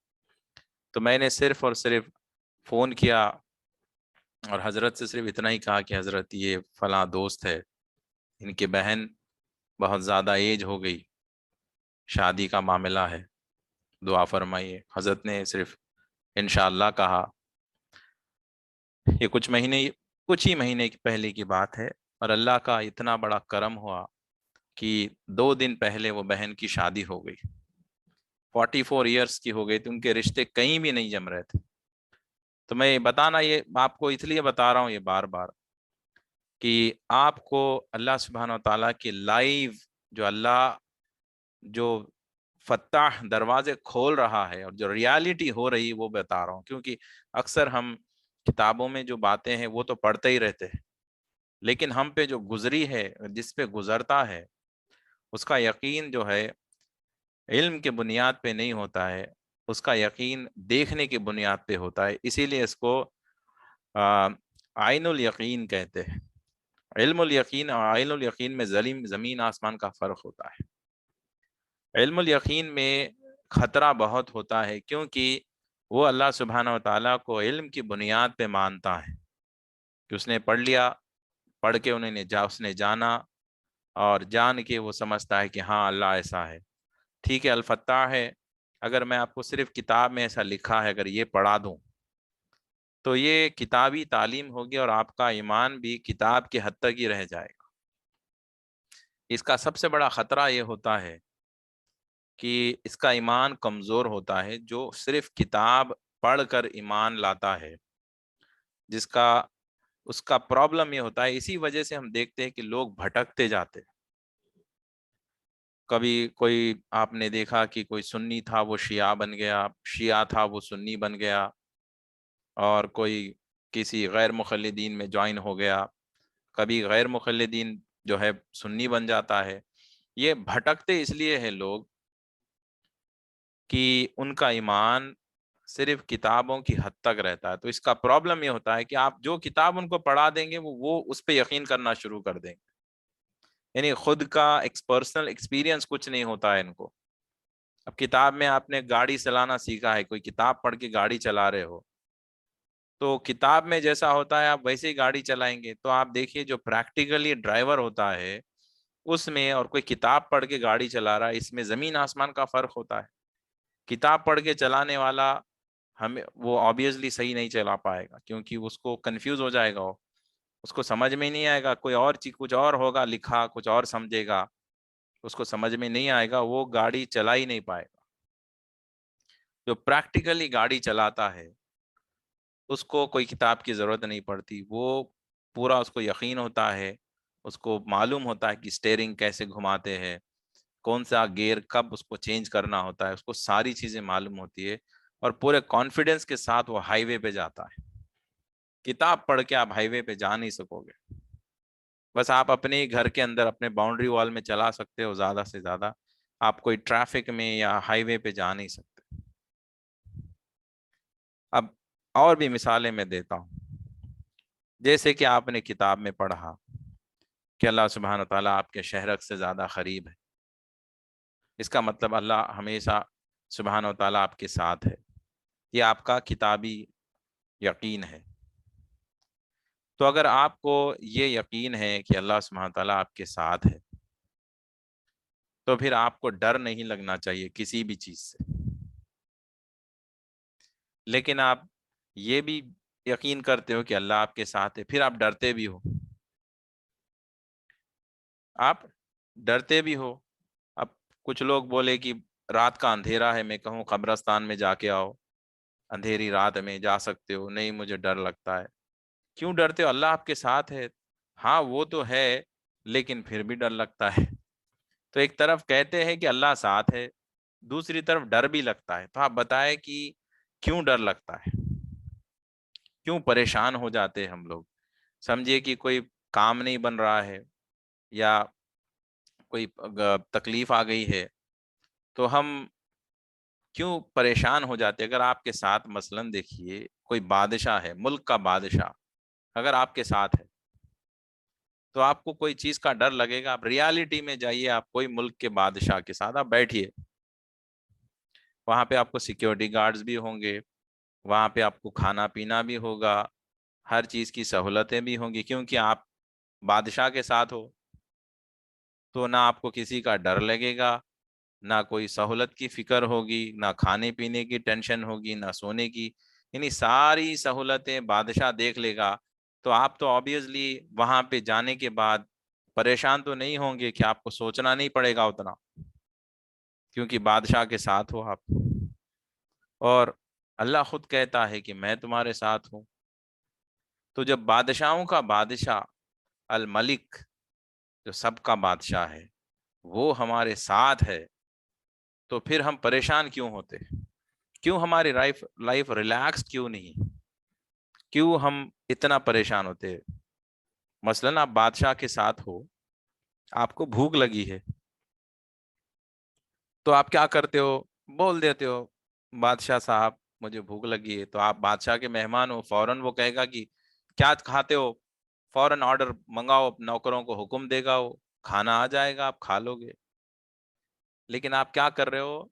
تو میں نے صرف اور صرف فون کیا اور حضرت سے صرف اتنا ہی کہا کہ حضرت یہ فلاں دوست ہے، ان کی بہن بہت زیادہ ایج ہو گئی، شادی کا معاملہ ہے، دعا فرمائیے۔ حضرت نے صرف انشاءاللہ کہا۔ یہ کچھ ہی مہینے کی پہلے کی بات ہے، اور اللہ کا اتنا بڑا کرم ہوا کہ 2 دن پہلے وہ بہن کی شادی ہو گئی۔ 44 ایئرس کی ہو گئی تھی، ان کے رشتے کہیں بھی نہیں جم رہے تھے۔ تو میں یہ آپ کو اس لیے بتا رہا ہوں یہ بار بار، کہ آپ کو اللہ سبحانہ و تعالیٰ کی لائیو، جو اللہ جو فتح دروازے کھول رہا ہے اور جو ریالٹی ہو رہی وہ بتا رہا ہوں، کیونکہ اکثر ہم کتابوں میں جو باتیں ہیں وہ تو پڑھتے ہی رہتے ہیں، لیکن ہم پہ جو گزری ہے، جس پہ گزرتا ہے، اس کا یقین جو ہے علم کے بنیاد پہ نہیں ہوتا ہے، اس کا یقین دیکھنے کی بنیاد پہ ہوتا ہے۔ اسی لیے اس کو عین الیقین کہتے ہیں۔ علم الیقین اور عین الیقین میں زمین آسمان کا فرق ہوتا ہے۔ علم الیقین میں خطرہ بہت ہوتا ہے، کیونکہ وہ اللہ سبحانہ و تعالیٰ کو علم کی بنیاد پہ مانتا ہے کہ اس نے پڑھ لیا، پڑھ کے اس نے جانا، اور جان کے وہ سمجھتا ہے کہ ہاں اللہ ایسا ہے، ٹھیک ہے الفتاح ہے۔ اگر میں آپ کو صرف کتاب میں ایسا لکھا ہے اگر یہ پڑھا دوں تو یہ کتابی تعلیم ہوگی، اور آپ کا ایمان بھی کتاب کی حد تک ہی رہ جائے گا۔ اس کا سب سے بڑا خطرہ یہ ہوتا ہے کہ اس کا ایمان کمزور ہوتا ہے، جو صرف کتاب پڑھ کر ایمان لاتا ہے، اس کا پرابلم یہ ہوتا ہے۔ اسی وجہ سے ہم دیکھتے ہیں کہ لوگ بھٹکتے جاتے ہیں۔ کبھی کوئی آپ نے دیکھا کہ کوئی سنی تھا وہ شیعہ بن گیا، شیعہ تھا وہ سنی بن گیا، اور کوئی کسی غیر مقلدین میں جوائن ہو گیا، کبھی غیر مقلدین جو ہے سنی بن جاتا ہے۔ یہ بھٹکتے اس لیے ہیں لوگ کہ ان کا ایمان صرف کتابوں کی حد تک رہتا ہے۔ تو اس کا پرابلم یہ ہوتا ہے کہ آپ جو کتاب ان کو پڑھا دیں گے وہ اس پہ یقین کرنا شروع کر دیں گے، یعنی خود کا پرسنل ایکسپیرینس کچھ نہیں ہوتا ہے ان کو۔ اب کتاب میں آپ نے گاڑی چلانا سیکھا ہے، کوئی کتاب پڑھ کے گاڑی چلا رہے ہو، تو کتاب میں جیسا ہوتا ہے آپ ویسے ہی گاڑی چلائیں گے۔ تو آپ دیکھیے جو پریکٹیکلی ڈرائیور ہوتا ہے اس میں، اور کوئی کتاب پڑھ کے گاڑی چلا رہا ہے، اس میں زمین آسمان کا فرق ہوتا ہے۔ کتاب پڑھ کے چلانے والا وہ آبویسلی صحیح نہیں چلا پائے گا، کیونکہ اس کو کنفیوز ہو جائے گا، اس کو سمجھ میں نہیں آئے گا، کوئی اور چیز کچھ اور ہوگا لکھا، کچھ اور سمجھے گا، اس کو سمجھ میں نہیں آئے گا، وہ گاڑی چلا ہی نہیں پائے گا۔ جو پریکٹیکلی گاڑی چلاتا ہے اس کو کوئی کتاب کی ضرورت نہیں پڑتی، وہ پورا اس کو یقین ہوتا ہے، اس کو معلوم ہوتا ہے کہ اسٹیئرنگ کیسے گھماتے ہیں، کون سا گیئر کب اس کو چینج کرنا ہوتا ہے، اس کو ساری چیزیں معلوم ہوتی ہے، اور پورے کانفیڈنس کے ساتھ وہ ہائی وے پہ جاتا ہے۔ کتاب پڑھ کے آپ ہائی وے پہ جا نہیں سکو گے، بس آپ اپنے گھر کے اندر اپنے باؤنڈری وال میں چلا سکتے ہو زیادہ سے زیادہ، آپ کوئی ٹریفک میں یا ہائی وے پہ جا نہیں سکتے۔ اب اور بھی مثالیں میں دیتا ہوں، جیسے کہ آپ نے کتاب میں پڑھا کہ اللہ سبحانہ تعالیٰ آپ کے شہرک سے زیادہ قریب ہے، اس کا مطلب اللہ ہمیشہ سبحانہ تعالیٰ آپ کے ساتھ ہے، یہ آپ کا کتابی یقین ہے۔ تو اگر آپ کو یہ یقین ہے کہ اللہ سبحانہ تعالیٰ آپ کے ساتھ ہے، تو پھر آپ کو ڈر نہیں لگنا چاہیے کسی بھی چیز سے۔ لیکن آپ یہ بھی یقین کرتے ہو کہ اللہ آپ کے ساتھ ہے، پھر آپ ڈرتے بھی ہو، آپ ڈرتے بھی ہو۔ اب کچھ لوگ بولے کہ رات کا اندھیرا ہے، میں کہوں قبرستان میں جا کے آؤ، اندھیری رات میں جا سکتے ہو؟ نہیں، مجھے ڈر لگتا ہے۔ کیوں ڈرتے ہو؟ اللہ آپ کے ساتھ ہے۔ ہاں وہ تو ہے، لیکن پھر بھی ڈر لگتا ہے۔ تو ایک طرف کہتے ہیں کہ اللہ ساتھ ہے، دوسری طرف ڈر بھی لگتا ہے۔ تو آپ بتائیں کہ کیوں ڈر لگتا ہے، کیوں پریشان ہو جاتے ہیں ہم لوگ؟ سمجھیے کہ کوئی کام نہیں بن رہا ہے یا کوئی تکلیف آ گئی ہے تو ہم کیوں پریشان ہو جاتے؟ اگر آپ کے ساتھ مثلاً دیکھیے کوئی بادشاہ ہے، ملک کا بادشاہ اگر آپ کے ساتھ ہے تو آپ کو کوئی چیز کا ڈر لگے گا؟ آپ ریالٹی میں جائیے، آپ کوئی ملک کے بادشاہ کے ساتھ آپ بیٹھیے، وہاں پہ آپ کو سیکیورٹی گارڈز بھی ہوں گے، وہاں پہ آپ کو کھانا پینا بھی ہوگا، ہر چیز کی سہولتیں بھی ہوں گی، کیونکہ آپ بادشاہ کے ساتھ ہو۔ تو نہ آپ کو کسی کا ڈر لگے گا، نہ کوئی سہولت کی فکر ہوگی، نہ کھانے پینے کی ٹینشن ہوگی، نہ سونے کی، یعنی ساری سہولتیں بادشاہ دیکھ لے گا۔ تو آپ تو آبویسلی وہاں پہ جانے کے بعد پریشان تو نہیں ہوں گے، کہ آپ کو سوچنا نہیں پڑے گا اتنا، کیونکہ بادشاہ کے ساتھ ہو آپ۔ اور اللہ خود کہتا ہے کہ میں تمہارے ساتھ ہوں۔ تو جب بادشاہوں کا بادشاہ الملک، جو سب کا بادشاہ ہے، وہ ہمارے ساتھ ہے، تو پھر ہم پریشان کیوں ہوتے؟ کیوں ہماری لائف ریلیکس کیوں نہیں؟ کیوں ہم اتنا پریشان ہوتے؟ مثلاً آپ بادشاہ کے ساتھ ہو، آپ کو بھوک لگی ہے، تو آپ کیا کرتے ہو؟ بول دیتے ہو بادشاہ صاحب مجھے بھوک لگی ہے، تو آپ بادشاہ کے مہمان ہو، فوراً وہ کہے گا کہ کیا کھاتے ہو، فوراً آرڈر منگاؤ، نوکروں کو حکم دے گا، وہ کھانا آ جائے گا، آپ کھا لو گے۔ لیکن آپ کیا کر رہے ہو؟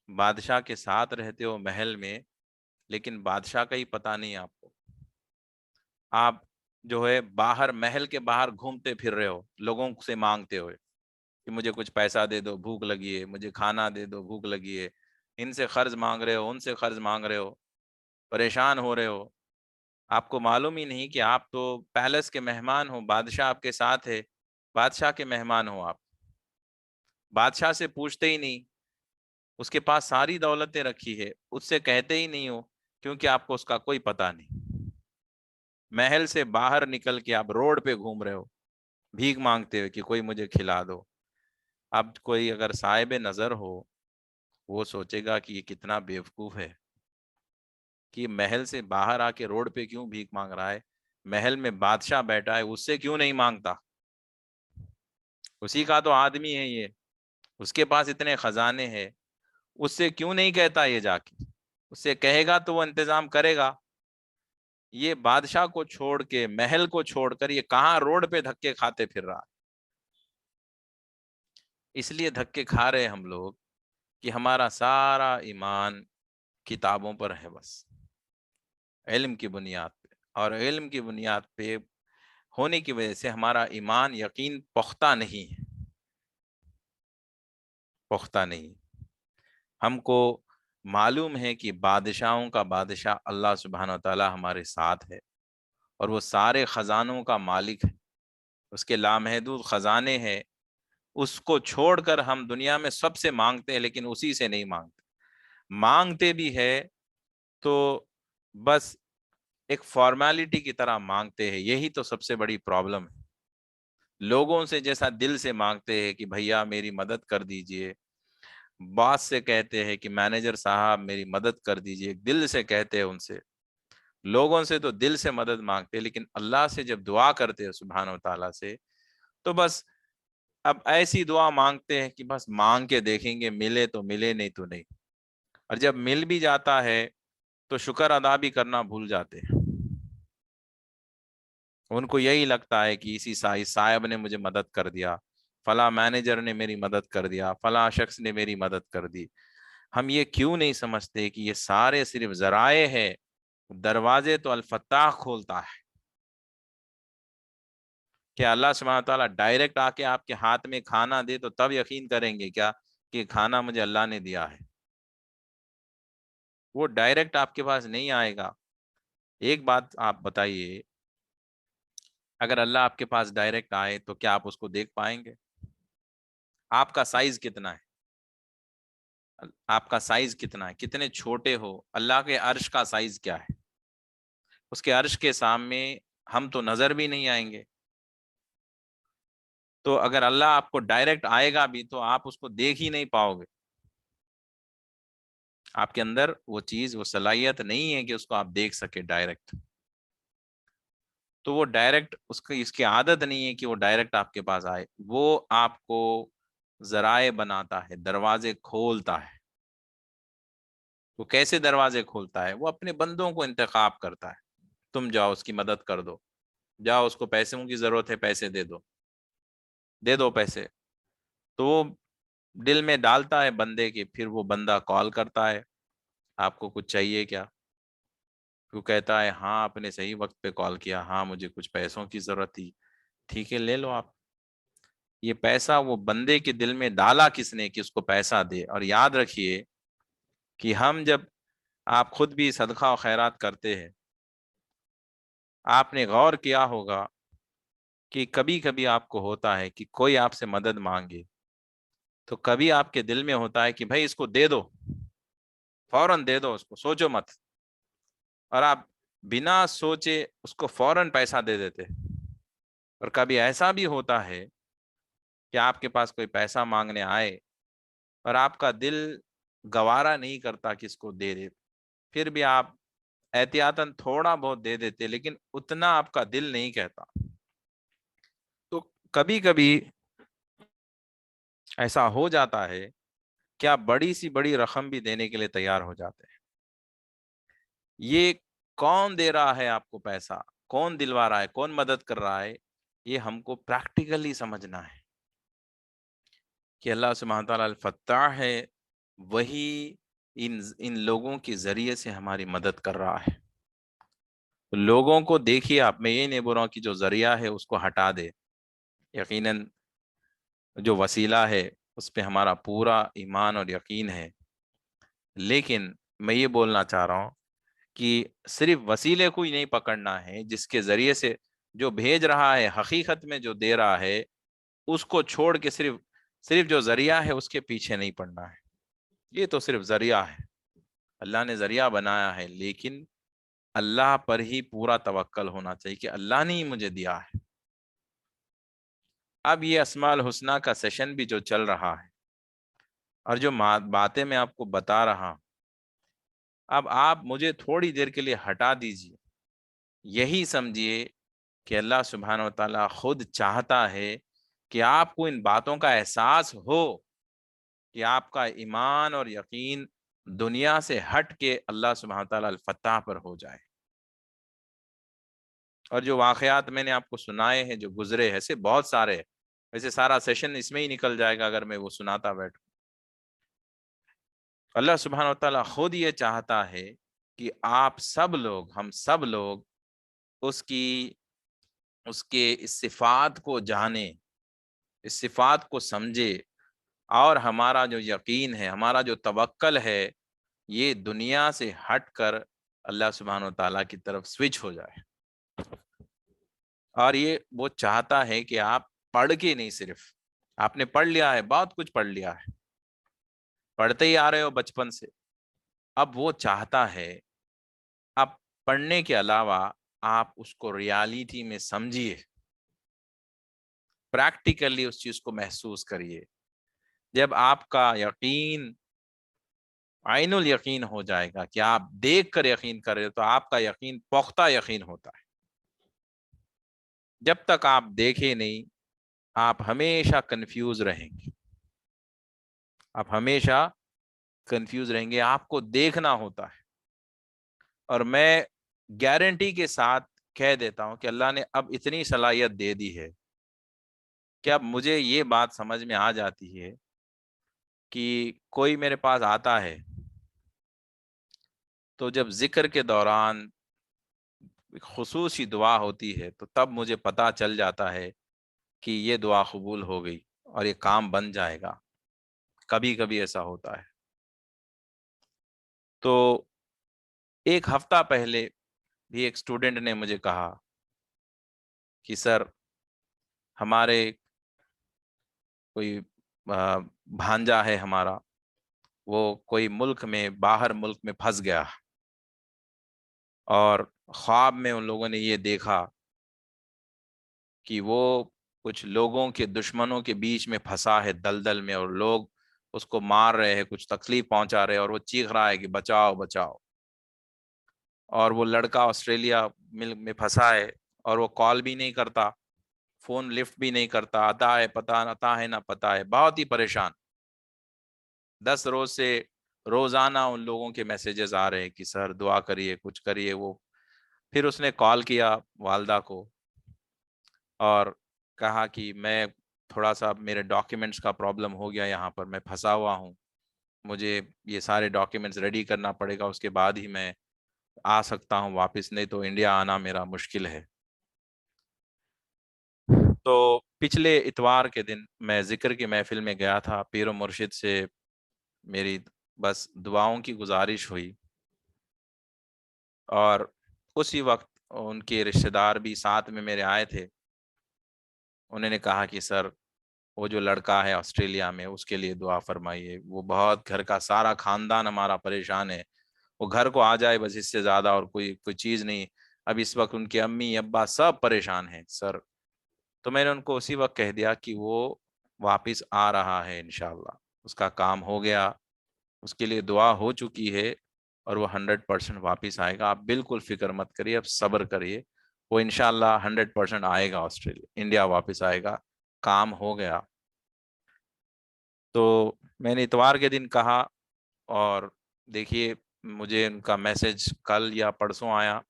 بادشاہ کے ساتھ رہتے ہو محل میں، لیکن بادشاہ کا ہی پتہ نہیں آپ کو، آپ جو ہے باہر، محل کے باہر گھومتے پھر رہے ہو، لوگوں سے مانگتے ہوئے کہ مجھے کچھ پیسہ دے دو، بھوک لگی ہے، مجھے کھانا دے دو، بھوک لگی ہے، ان سے قرض مانگ رہے ہو، ان سے قرض مانگ رہے ہو، پریشان ہو رہے ہو۔ آپ کو معلوم ہی نہیں کہ آپ تو پیلس کے مہمان ہو، بادشاہ آپ کے ساتھ ہے، بادشاہ کے مہمان ہو آپ، بادشاہ سے پوچھتے ہی نہیں، اس کے پاس ساری دولتیں رکھی ہے، اس سے کہتے ہی نہیں ہو، کیونکہ آپ کو اس کا کوئی پتہ نہیں۔ محل سے باہر نکل کے آپ روڈ پہ گھوم رہے ہو، بھیک مانگتے ہوئے کہ کوئی مجھے کھلا دو۔ اب کوئی اگر صاحب نظر ہو، وہ سوچے گا کہ یہ کتنا بیوقوف ہے، کہ محل سے باہر آ کے روڈ پہ کیوں بھیک مانگ رہا ہے، محل میں بادشاہ بیٹھا ہے، اس سے کیوں نہیں مانگتا؟ اسی کا تو آدمی ہے یہ، اس کے پاس اتنے خزانے ہیں، اس سے کیوں نہیں کہتا یہ جا کے؟ اس سے کہے گا تو وہ انتظام کرے گا۔ یہ بادشاہ کو چھوڑ کے، محل کو چھوڑ کر، یہ کہاں روڈ پہ دھکے کھاتے پھر رہا ہے؟ اس لیے دھکے کھا رہے ہم لوگ کہ ہمارا سارا ایمان کتابوں پر ہے، بس علم کی بنیاد پہ، اور علم کی بنیاد پہ ہونے کی وجہ سے ہمارا ایمان، یقین پختہ نہیں ہے، پختہ نہیں۔ ہم کو معلوم ہے کہ بادشاہوں کا بادشاہ اللہ سبحانہ و تعالی ہمارے ساتھ ہے، اور وہ سارے خزانوں کا مالک ہے، اس کے لامحدود خزانے ہیں۔ اس کو چھوڑ کر ہم دنیا میں سب سے مانگتے ہیں، لیکن اسی سے نہیں مانگتے، مانگتے بھی ہے تو بس ایک فارمیلٹی کی طرح مانگتے ہیں۔ یہی تو سب سے بڑی پرابلم ہے۔ لوگوں سے جیسا دل سے مانگتے ہیں کہ بھیا میری مدد کر دیجئے، باس سے کہتے ہیں کہ مینیجر صاحب میری مدد کر دیجئے، دل سے کہتے ہیں ان سے، لوگوں سے تو دل سے مدد مانگتے ہیں، لیکن اللہ سے جب دعا کرتے ہیں سبحانہ و تعالیٰ سے، تو بس اب ایسی دعا مانگتے ہیں کہ بس مانگ کے دیکھیں گے، ملے تو ملے، نہیں تو نہیں۔ اور جب مل بھی جاتا ہے تو شکر ادا بھی کرنا بھول جاتے ہیں۔ ان کو یہی لگتا ہے کہ اسی صاحب نے مجھے مدد کر دیا، فلاں مینیجر نے میری مدد کر دیا، فلاں شخص نے میری مدد کر دی۔ ہم یہ کیوں نہیں سمجھتے کہ یہ سارے صرف ذرائع ہے، دروازے تو الفتاح کھولتا ہے۔ کہ اللہ سبحانہ تعالیٰ ڈائریکٹ آ کے آپ کے ہاتھ میں کھانا دے تو تب یقین کریں گے کیا کہ کھانا مجھے اللہ نے دیا ہے؟ وہ ڈائریکٹ آپ کے پاس نہیں آئے گا۔ ایک بات آپ بتائیے، اگر اللہ آپ کے پاس ڈائریکٹ آئے تو کیا آپ اس کو دیکھ پائیں گے؟ آپ کا سائز کتنا ہے؟ آپ کا سائز کتنا ہے؟ کتنے چھوٹے ہو؟ اللہ کے عرش کا سائز کیا ہے؟ اس کے عرش کے سامنے ہم تو نظر بھی نہیں آئیں گے۔ تو اگر اللہ آپ کو ڈائریکٹ آئے گا بھی تو آپ اس کو دیکھ ہی نہیں پاؤ گے۔ آپ کے اندر وہ چیز، وہ صلاحیت نہیں ہے کہ اس کو آپ دیکھ سکے ڈائریکٹ۔ تو وہ ڈائریکٹ اس کی عادت نہیں ہے کہ وہ ڈائریکٹ آپ کے پاس آئے، وہ آپ کو ذرائع بناتا ہے، دروازے کھولتا ہے۔ وہ کیسے دروازے کھولتا ہے؟ وہ اپنے بندوں کو انتخاب کرتا ہے، تم جاؤ اس کی مدد کر دو، جاؤ اس کو پیسوں کی ضرورت ہے، پیسے دے دو، دے دو پیسے۔ تو وہ دل میں ڈالتا ہے بندے کے، پھر وہ بندہ کال کرتا ہے، آپ کو کچھ چاہیے کیا؟ وہ کہتا ہے ہاں آپ نے صحیح وقت پہ کال کیا، ہاں مجھے کچھ پیسوں کی ضرورت تھی، ٹھیک ہے لے لو آپ۔ یہ پیسہ وہ بندے کے دل میں ڈالا کس نے کہ اس کو پیسہ دے؟ اور یاد رکھیے کہ ہم جب، آپ خود بھی صدقہ و خیرات کرتے ہیں، آپ نے غور کیا ہوگا کہ کبھی کبھی آپ کو ہوتا ہے کہ کوئی آپ سے مدد مانگے، تو کبھی آپ کے دل میں ہوتا ہے کہ بھائی اس کو دے دو، فوراً دے دو اس کو، سوچو مت، اور آپ بنا سوچے اس کو فوراً پیسہ دے دیتے۔ اور کبھی ایسا بھی ہوتا ہے کہ آپ کے پاس کوئی پیسہ مانگنے آئے اور آپ کا دل گوارا نہیں کرتا کہ اس کو دے دے، پھر بھی آپ احتیاطاً تھوڑا بہت دے دیتے، لیکن اتنا آپ کا دل نہیں کہتا۔ تو کبھی کبھی ایسا ہو جاتا ہے کہ آپ بڑی سی بڑی رقم بھی دینے کے لیے تیار ہو جاتے ہیں۔ یہ کون دے رہا ہے آپ کو پیسہ، کون دلوا رہا ہے، کون مدد کر رہا ہے، یہ ہم کو پریکٹیکلی سمجھنا ہے کہ اللہ سبحانہ تعالیٰ الفتاح ہے، وہی ان لوگوں کے ذریعے سے ہماری مدد کر رہا ہے۔ لوگوں کو دیکھیے آپ، میں یہ نہیں بول رہا ہوں کہ جو ذریعہ ہے اس کو ہٹا دے، یقیناً جو وسیلہ ہے اس پہ ہمارا پورا ایمان اور یقین ہے، لیکن میں یہ بولنا چاہ رہا ہوں کہ صرف وسیلے کو ہی نہیں پکڑنا ہے، جس کے ذریعے سے جو بھیج رہا ہے، حقیقت میں جو دے رہا ہے، اس کو چھوڑ کے صرف جو ذریعہ ہے اس کے پیچھے نہیں پڑنا ہے۔ یہ تو صرف ذریعہ ہے، اللہ نے ذریعہ بنایا ہے، لیکن اللہ پر ہی پورا توکل ہونا چاہیے کہ اللہ نے ہی مجھے دیا ہے۔ اب یہ اسماء الحسنہ کا سیشن بھی جو چل رہا ہے، اور جو باتیں میں آپ کو بتا رہا ہوں، اب آپ مجھے تھوڑی دیر کے لیے ہٹا دیجیے، یہی سمجھیے کہ اللہ سبحانہ و تعالیٰ خود چاہتا ہے کہ آپ کو ان باتوں کا احساس ہو، کہ آپ کا ایمان اور یقین دنیا سے ہٹ کے اللہ سبحانہ و تعالیٰ الفتاح پر ہو جائے۔ اور جو واقعات میں نے آپ کو سنائے ہیں، جو گزرے ہیں، ایسے بہت سارے، ویسے سارا سیشن اس میں ہی نکل جائے گا اگر میں وہ سناتا بیٹھوں۔ اللہ سبحانہ و تعالیٰ خود یہ چاہتا ہے کہ آپ سب لوگ، ہم سب لوگ اس کے اس صفات کو جانیں، اس صفات کو سمجھے، اور ہمارا جو یقین ہے، ہمارا جو توکل ہے، یہ دنیا سے ہٹ کر اللہ سبحانہ و تعالیٰ کی طرف سوئچ ہو جائے۔ اور یہ وہ چاہتا ہے کہ آپ پڑھ کے نہیں، صرف آپ نے پڑھ لیا ہے، بہت کچھ پڑھ لیا ہے، پڑھتے ہی آ رہے ہو بچپن سے، اب وہ چاہتا ہے اب پڑھنے کے علاوہ آپ اس کو ریالٹی میں سمجھیے، پریکٹیکلی اس چیز کو محسوس کریے۔ جب آپ کا یقین عین الیقین ہو جائے گا کہ آپ دیکھ کر یقین کر رہے ہو، تو آپ کا یقین پختہ یقین ہوتا ہے۔ جب تک آپ دیکھیں نہیں، آپ ہمیشہ کنفیوز رہیں گے، آپ ہمیشہ کنفیوز رہیں گے، آپ کو دیکھنا ہوتا ہے۔ اور میں گارنٹی کے ساتھ کہہ دیتا ہوں کہ اللہ نے اب اتنی صلاحیت دے دی ہے کہ اب مجھے یہ بات سمجھ میں آ جاتی ہے کہ کوئی میرے پاس آتا ہے، تو جب ذکر کے دوران خصوصی دعا ہوتی ہے، تو تب مجھے پتا چل جاتا ہے کہ یہ دعا قبول ہو گئی اور یہ کام بن جائے گا۔ کبھی کبھی ایسا ہوتا ہے۔ تو ایک ہفتہ پہلے بھی ایک اسٹوڈنٹ نے مجھے کہا کہ سر، ہمارے کوئی بھانجا ہے ہمارا، وہ کوئی ملک میں، باہر ملک میں پھنس گیا، اور خواب میں ان لوگوں نے یہ دیکھا کہ وہ کچھ لوگوں کے، دشمنوں کے بیچ میں پھنسا ہے، دلدل میں، اور لوگ اس کو مار رہے ہیں، کچھ تکلیف پہنچا رہے ہیں، اور وہ چیخ رہا ہے کہ بچاؤ بچاؤ۔ اور وہ لڑکا آسٹریلیا ملک میں پھنسا ہے، اور وہ کال بھی نہیں کرتا، فون لفٹ بھی نہیں کرتا، آتا ہے نہ پتا ہے، بہت ہی پریشان۔ 10 روز سے روزانہ ان لوگوں کے میسیجز آ رہے ہیں کہ سر دعا کریے، کچھ کریے۔ وہ پھر اس نے کال کیا والدہ کو اور کہا کہ میں تھوڑا سا میرے ڈاکیومنٹس کا پرابلم ہو گیا، یہاں پر میں پھنسا ہوا ہوں، مجھے یہ سارے ڈاکیومنٹس ریڈی کرنا پڑے گا، اس کے بعد ہی میں آ سکتا ہوں واپس، نہیں تو انڈیا آنا میرا مشکل ہے۔ تو پچھلے اتوار کے دن میں ذکر کی محفل میں گیا تھا، پیر و مرشد سے میری بس دعاؤں کی گزارش ہوئی، اور اسی وقت ان کے رشتہ دار بھی ساتھ میں میرے آئے تھے۔ انہوں نے کہا کہ سر وہ جو لڑکا ہے آسٹریلیا میں، اس کے لیے دعا فرمائیے، وہ بہت، گھر کا سارا خاندان ہمارا پریشان ہے، وہ گھر کو آ جائے بس، اس سے زیادہ اور کوئی چیز نہیں۔ اب اس وقت ان کے امی ابا سب پریشان ہیں سر۔ تو میں نے ان کو اسی وقت کہہ دیا کہ وہ واپس آ رہا ہے انشاءاللہ، اس کا کام ہو گیا، اس کے لیے دعا ہو چکی ہے، اور وہ 100% واپس آئے گا۔ آپ بالکل فکر مت کریے، اب صبر کریے، وہ انشاءاللہ 100% آئے گا، آسٹریلیا انڈیا واپس آئے گا، کام ہو گیا۔ تو میں نے اتوار کے دن کہا، اور دیکھیے مجھے ان کا میسج کل یا پرسوں آیا،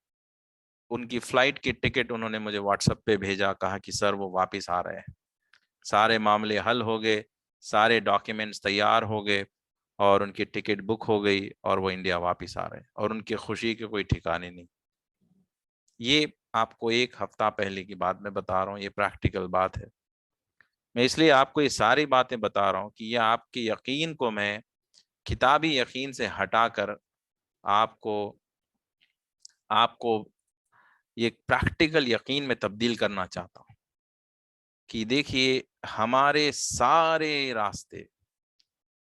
ان کی فلائٹ کی ٹکٹ انہوں نے مجھے واٹس ایپ پہ بھیجا، کہا کہ سر وہ واپس آ رہے ہیں، سارے معاملے حل ہو گئے، سارے ڈاکیومنٹس تیار ہو گئے، اور ان کی ٹکٹ بک ہو گئی، اور وہ انڈیا واپس آ رہے ہیں، اور ان کی خوشی کے کوئی ٹھکانے نہیں۔ یہ آپ کو 1 ہفتہ پہلے کی بات میں بتا رہا ہوں، یہ پریکٹیکل بات ہے۔ میں اس لیے آپ کو یہ ساری باتیں بتا رہا ہوں کہ یہ آپ کے یقین کو میں کتابی یقین سے ہٹا کر آپ کو یہ پریکٹیکل یقین میں تبدیل کرنا چاہتا ہوں کہ دیکھیے ہمارے سارے راستے،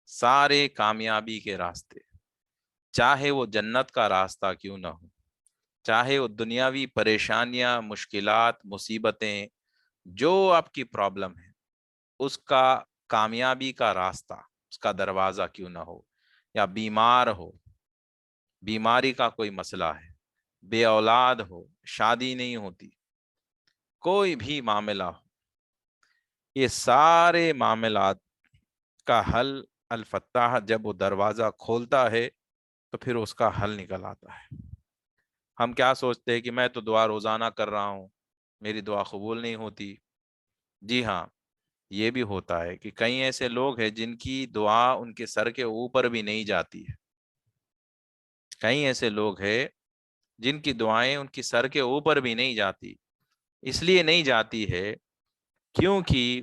سارے کامیابی کے راستے، چاہے وہ جنت کا راستہ کیوں نہ ہو، چاہے وہ دنیاوی پریشانیاں، مشکلات، مصیبتیں، جو آپ کی پرابلم ہے، اس کا کامیابی کا راستہ، اس کا دروازہ کیوں نہ ہو، یا بیمار ہو، بیماری کا کوئی مسئلہ ہے، بے اولاد ہو، شادی نہیں ہوتی، کوئی بھی معاملہ ہو، یہ سارے معاملات کا حل الفتاح جب وہ دروازہ کھولتا ہے تو پھر اس کا حل نکل آتا ہے۔ ہم کیا سوچتے ہیں کہ میں تو دعا روزانہ کر رہا ہوں، میری دعا قبول نہیں ہوتی۔ جی ہاں، یہ بھی ہوتا ہے کہ کئی ایسے لوگ ہیں جن کی دعا ان کے سر کے اوپر بھی نہیں جاتی ہے، کئی ایسے لوگ ہیں جن کی دعائیں ان کی سر کے اوپر بھی نہیں جاتی۔ اس لیے نہیں جاتی ہے کیونکہ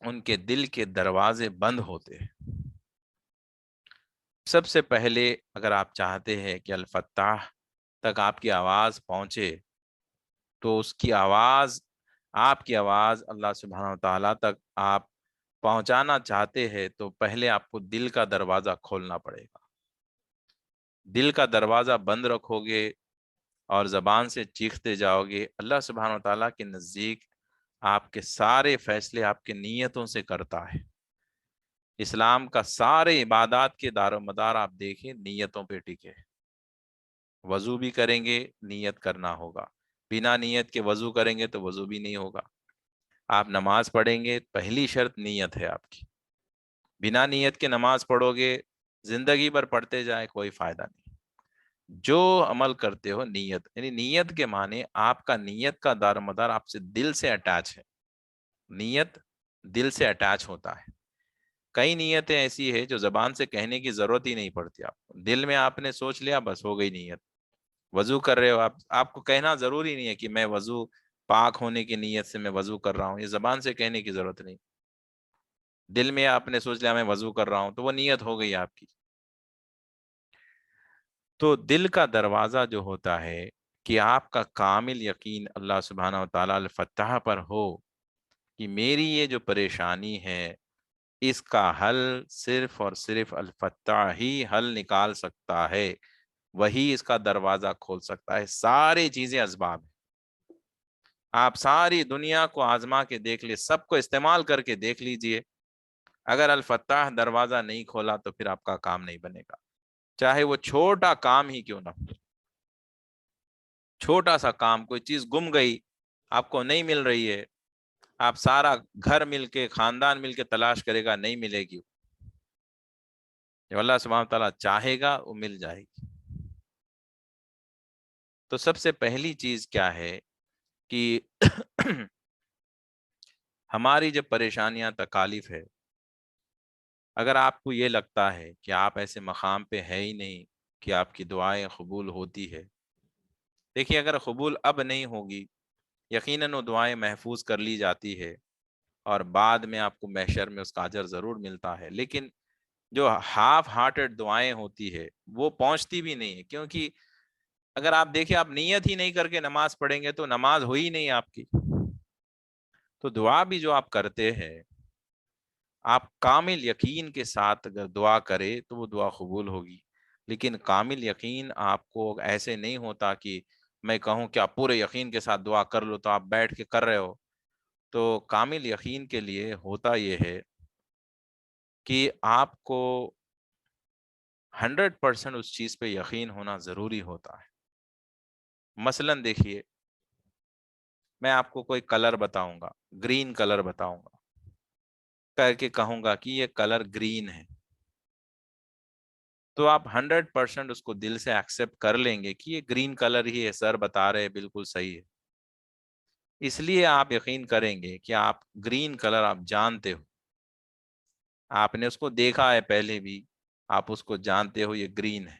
ان کے دل کے دروازے بند ہوتے ہیں۔ سب سے پہلے اگر آپ چاہتے ہیں کہ الفتاح تک آپ کی آواز پہنچے، تو اس کی آواز، آپ کی آواز اللہ سبحانہ وتعالیٰ تک آپ پہنچانا چاہتے ہیں، تو پہلے آپ کو دل کا دروازہ کھولنا پڑے گا۔ دل کا دروازہ بند رکھو گے اور زبان سے چیختے جاؤ گے، اللہ سبحانہ وتعالیٰ کے نزدیک آپ کے سارے فیصلے آپ کے نیتوں سے کرتا ہے۔ اسلام کا سارے عبادات کے دار و مدار آپ دیکھیں نیتوں پہ ٹکے۔ وضو بھی کریں گے، نیت کرنا ہوگا، بنا نیت کے وضو کریں گے تو وضو بھی نہیں ہوگا۔ آپ نماز پڑھیں گے، پہلی شرط نیت ہے آپ کی، بنا نیت کے نماز پڑھو گے، زندگی بھر پڑھتے جائے کوئی فائدہ نہیں۔ جو عمل کرتے ہو نیت، یعنی نیت کے معنی آپ کا نیت کا دار و مدار آپ سے دل سے اٹیچ ہے، نیت دل سے اٹیچ ہوتا ہے۔ کئی نیتیں ایسی ہے جو زبان سے کہنے کی ضرورت ہی نہیں پڑتی، آپ کو دل میں آپ نے سوچ لیا بس ہو گئی نیت۔ وضو کر رہے ہو آپ کو کہنا ضروری نہیں ہے کہ میں وضو پاک ہونے کی نیت سے میں وضو کر رہا ہوں، یہ زبان سے کہنے کی ضرورت نہیں، دل میں آپ نے سوچ لیا میں وضو کر رہا ہوں تو وہ نیت ہو گئی آپ کی۔ تو دل کا دروازہ جو ہوتا ہے کہ آپ کا کامل یقین اللہ سبحانہ وتعالیٰ الفتاح پر ہو کہ میری یہ جو پریشانی ہے اس کا حل صرف اور صرف الفتاح ہی حل نکال سکتا ہے، وہی اس کا دروازہ کھول سکتا ہے۔ ساری چیزیں اسباب ہیں، آپ ساری دنیا کو آزما کے دیکھ لیں، سب کو استعمال کر کے دیکھ لیجئے، اگر الفتاح دروازہ نہیں کھولا تو پھر آپ کا کام نہیں بنے گا، چاہے وہ چھوٹا کام ہی کیوں نہ ہو۔ چھوٹا سا کام، کوئی چیز گم گئی، آپ کو نہیں مل رہی ہے، آپ سارا گھر مل کے، خاندان مل کے تلاش کرے گا، نہیں ملے گی، جو اللہ سبحانہ تعالیٰ چاہے گا وہ مل جائے گی۔ تو سب سے پہلی چیز کیا ہے کہ ہماری جو پریشانیاں تکالیف ہے، اگر آپ کو یہ لگتا ہے کہ آپ ایسے مقام پہ ہے ہی نہیں کہ آپ کی دعائیں قبول ہوتی ہے، دیکھیے اگر قبول اب نہیں ہوگی، یقیناً وہ دعائیں محفوظ کر لی جاتی ہے اور بعد میں آپ کو محشر میں اس کا اجر ضرور ملتا ہے، لیکن جو ہاف ہارٹڈ دعائیں ہوتی ہے وہ پہنچتی بھی نہیں ہے، کیونکہ اگر آپ دیکھیں آپ نیت ہی نہیں کر کے نماز پڑھیں گے تو نماز ہوئی نہیں آپ کی۔ تو دعا بھی جو آپ کرتے ہیں، آپ کامل یقین کے ساتھ اگر دعا کرے تو وہ دعا قبول ہوگی، لیکن کامل یقین آپ کو ایسے نہیں ہوتا کہ میں کہوں کہ آپ پورے یقین کے ساتھ دعا کر لو تو آپ بیٹھ کے کر رہے ہو۔ تو کامل یقین کے لیے ہوتا یہ ہے کہ آپ کو 100% اس چیز پہ یقین ہونا ضروری ہوتا ہے۔ مثلاً دیکھیے، میں آپ کو کوئی کلر بتاؤں گا، گرین کلر بتاؤں گا، کر کے کہوں گا کہ یہ کلر گرین ہے، تو آپ 100% اس کو دل سے ایکسیپٹ کر لیں گے کہ یہ گرین کلر ہی ہے، سر بتا رہے بالکل صحیح ہے۔ اس لیے آپ یقین کریں گے کہ آپ گرین کلر آپ جانتے ہو، آپ نے اس کو دیکھا ہے پہلے بھی، آپ اس کو جانتے ہو یہ گرین ہے۔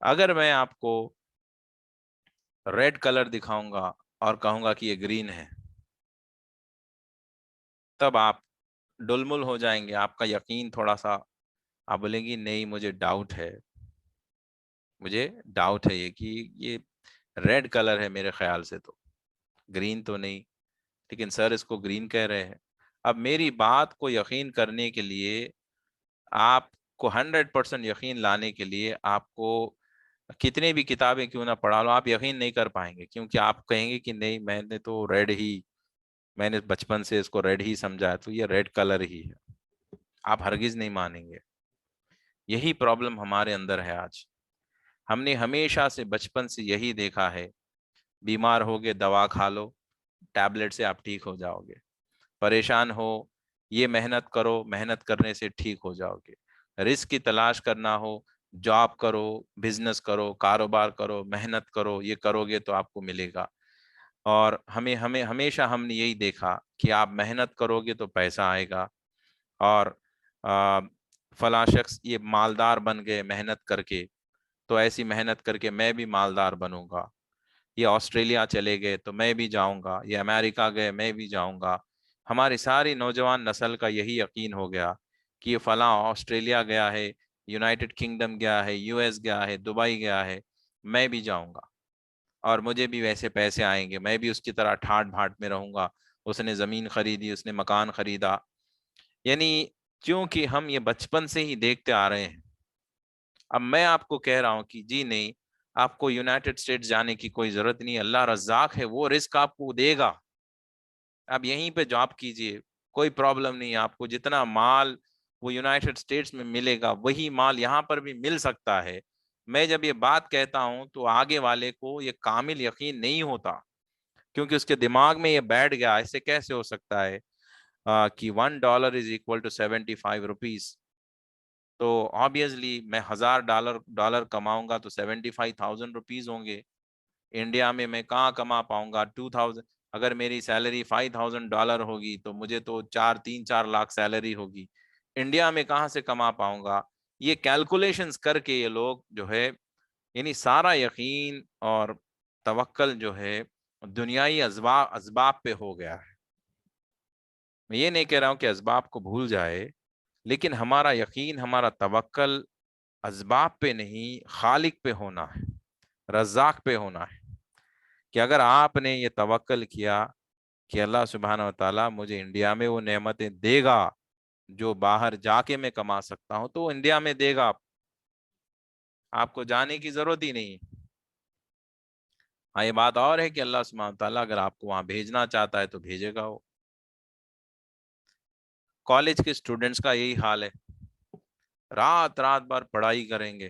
اگر میں آپ کو ریڈ کلر دکھاؤں گا اور کہوں گا کہ یہ گرین ہے، تب آپ ڈلمل ہو جائیں گے، آپ کا یقین تھوڑا سا، آپ بولیں گی نہیں مجھے ڈاؤٹ ہے، مجھے ڈاؤٹ ہے یہ ریڈ کلر ہے میرے خیال سے، تو گرین تو نہیں، لیکن سر اس کو گرین کہہ رہے ہیں۔ اب میری بات کو یقین کرنے کے لیے، آپ کو 100% یقین لانے کے لیے، آپ کو کتنے بھی کتابیں کیوں نہ پڑھا لو، آپ یقین نہیں کر پائیں گے، کیونکہ آپ کہیں گے کہ نہیں میں نے تو ریڈ ہی، میں نے بچپن سے اس کو ریڈ ہی سمجھا ہے، تو یہ ریڈ کلر ہی ہے، آپ ہرگز نہیں مانیں گے۔ یہی پرابلم ہمارے اندر ہے آج، ہم نے ہمیشہ سے بچپن سے یہی دیکھا ہے، بیمار ہوگے دوا کھا لو، ٹیبلٹ سے آپ ٹھیک ہو جاؤ گے، پریشان ہو یہ محنت کرو، محنت کرنے سے ٹھیک ہو جاؤ گے، رزق کی تلاش کرنا ہو، جاب کرو، بزنس کرو، کاروبار کرو، محنت کرو، یہ کرو گے تو آپ کو ملے گا۔ اور ہمیں ہمیں ہمیشہ ہم نے یہی دیکھا کہ آپ محنت کرو گے تو پیسہ آئے گا، اور فلاں شخص یہ مالدار بن گئے محنت کر کے، تو ایسی محنت کر کے میں بھی مالدار بنوں گا، یہ آسٹریلیا چلے گئے تو میں بھی جاؤں گا، یہ امریکہ گئے میں بھی جاؤں گا۔ ہماری ساری نوجوان نسل کا یہی یقین ہو گیا کہ یہ فلاں آسٹریلیا گیا ہے، یونائٹڈ کنگڈم گیا ہے، یو ایس گیا ہے، دبئی گیا ہے، میں بھی جاؤں گا اور مجھے بھی ویسے پیسے آئیں گے، میں بھی اس کی طرح ٹھاٹ بھاٹ میں رہوں گا، اس نے زمین خریدی، اس نے مکان خریدا۔ یعنی کیونکہ ہم یہ بچپن سے ہی دیکھتے آ رہے ہیں۔ اب میں آپ کو کہہ رہا ہوں کہ جی نہیں، آپ کو یونائٹڈ اسٹیٹس جانے کی کوئی ضرورت نہیں، اللہ رزاق ہے، وہ رزق آپ کو دے گا، آپ یہیں پہ جاب کیجئے، کوئی پرابلم نہیں ہے، آپ کو جتنا مال وہ یونائٹڈ اسٹیٹس میں ملے گا وہی مال یہاں پر بھی مل سکتا ہے۔ میں جب یہ بات کہتا ہوں تو آگے والے کو یہ کامل یقین نہیں ہوتا، کیونکہ اس کے دماغ میں یہ بیٹھ گیا، ایسے کیسے ہو سکتا ہے کہ $1 is equal to 75 روپیز، تو آبویسلی میں $1000 کماؤں گا تو 75,000 روپیز ہوں گے، انڈیا میں کہاں کما پاؤں گا 2000، اگر میری سیلری $5000 ہوگی تو مجھے تو 4 سیلری ہوگی، انڈیا میں کہاں سے کما پاؤں گا؟ یہ کیلکولیشنز کر کے یہ لوگ جو ہے، یعنی سارا یقین اور توکل جو ہے دنیائی اسباب پہ ہو گیا ہے۔ میں یہ نہیں کہہ رہا ہوں کہ اسباب کو بھول جائے، لیکن ہمارا یقین، ہمارا توکل اسباب پہ نہیں، خالق پہ ہونا ہے، رزاق پہ ہونا ہے، کہ اگر آپ نے یہ توکل کیا کہ اللہ سبحانہ و تعالیٰ مجھے انڈیا میں وہ نعمتیں دے گا جو باہر جا کے میں کما سکتا ہوں، تو وہ انڈیا میں دے گا، آپ کو جانے کی ضرورت ہی نہیں۔ ہاں یہ بات اور ہے کہ اللہ سبحانہ و تعالیٰ اگر آپ کو وہاں بھیجنا چاہتا ہے تو بھیجے گا وہ۔ کالج کے اسٹوڈنٹس کا یہی حال ہے، رات رات بھر پڑھائی کریں گے،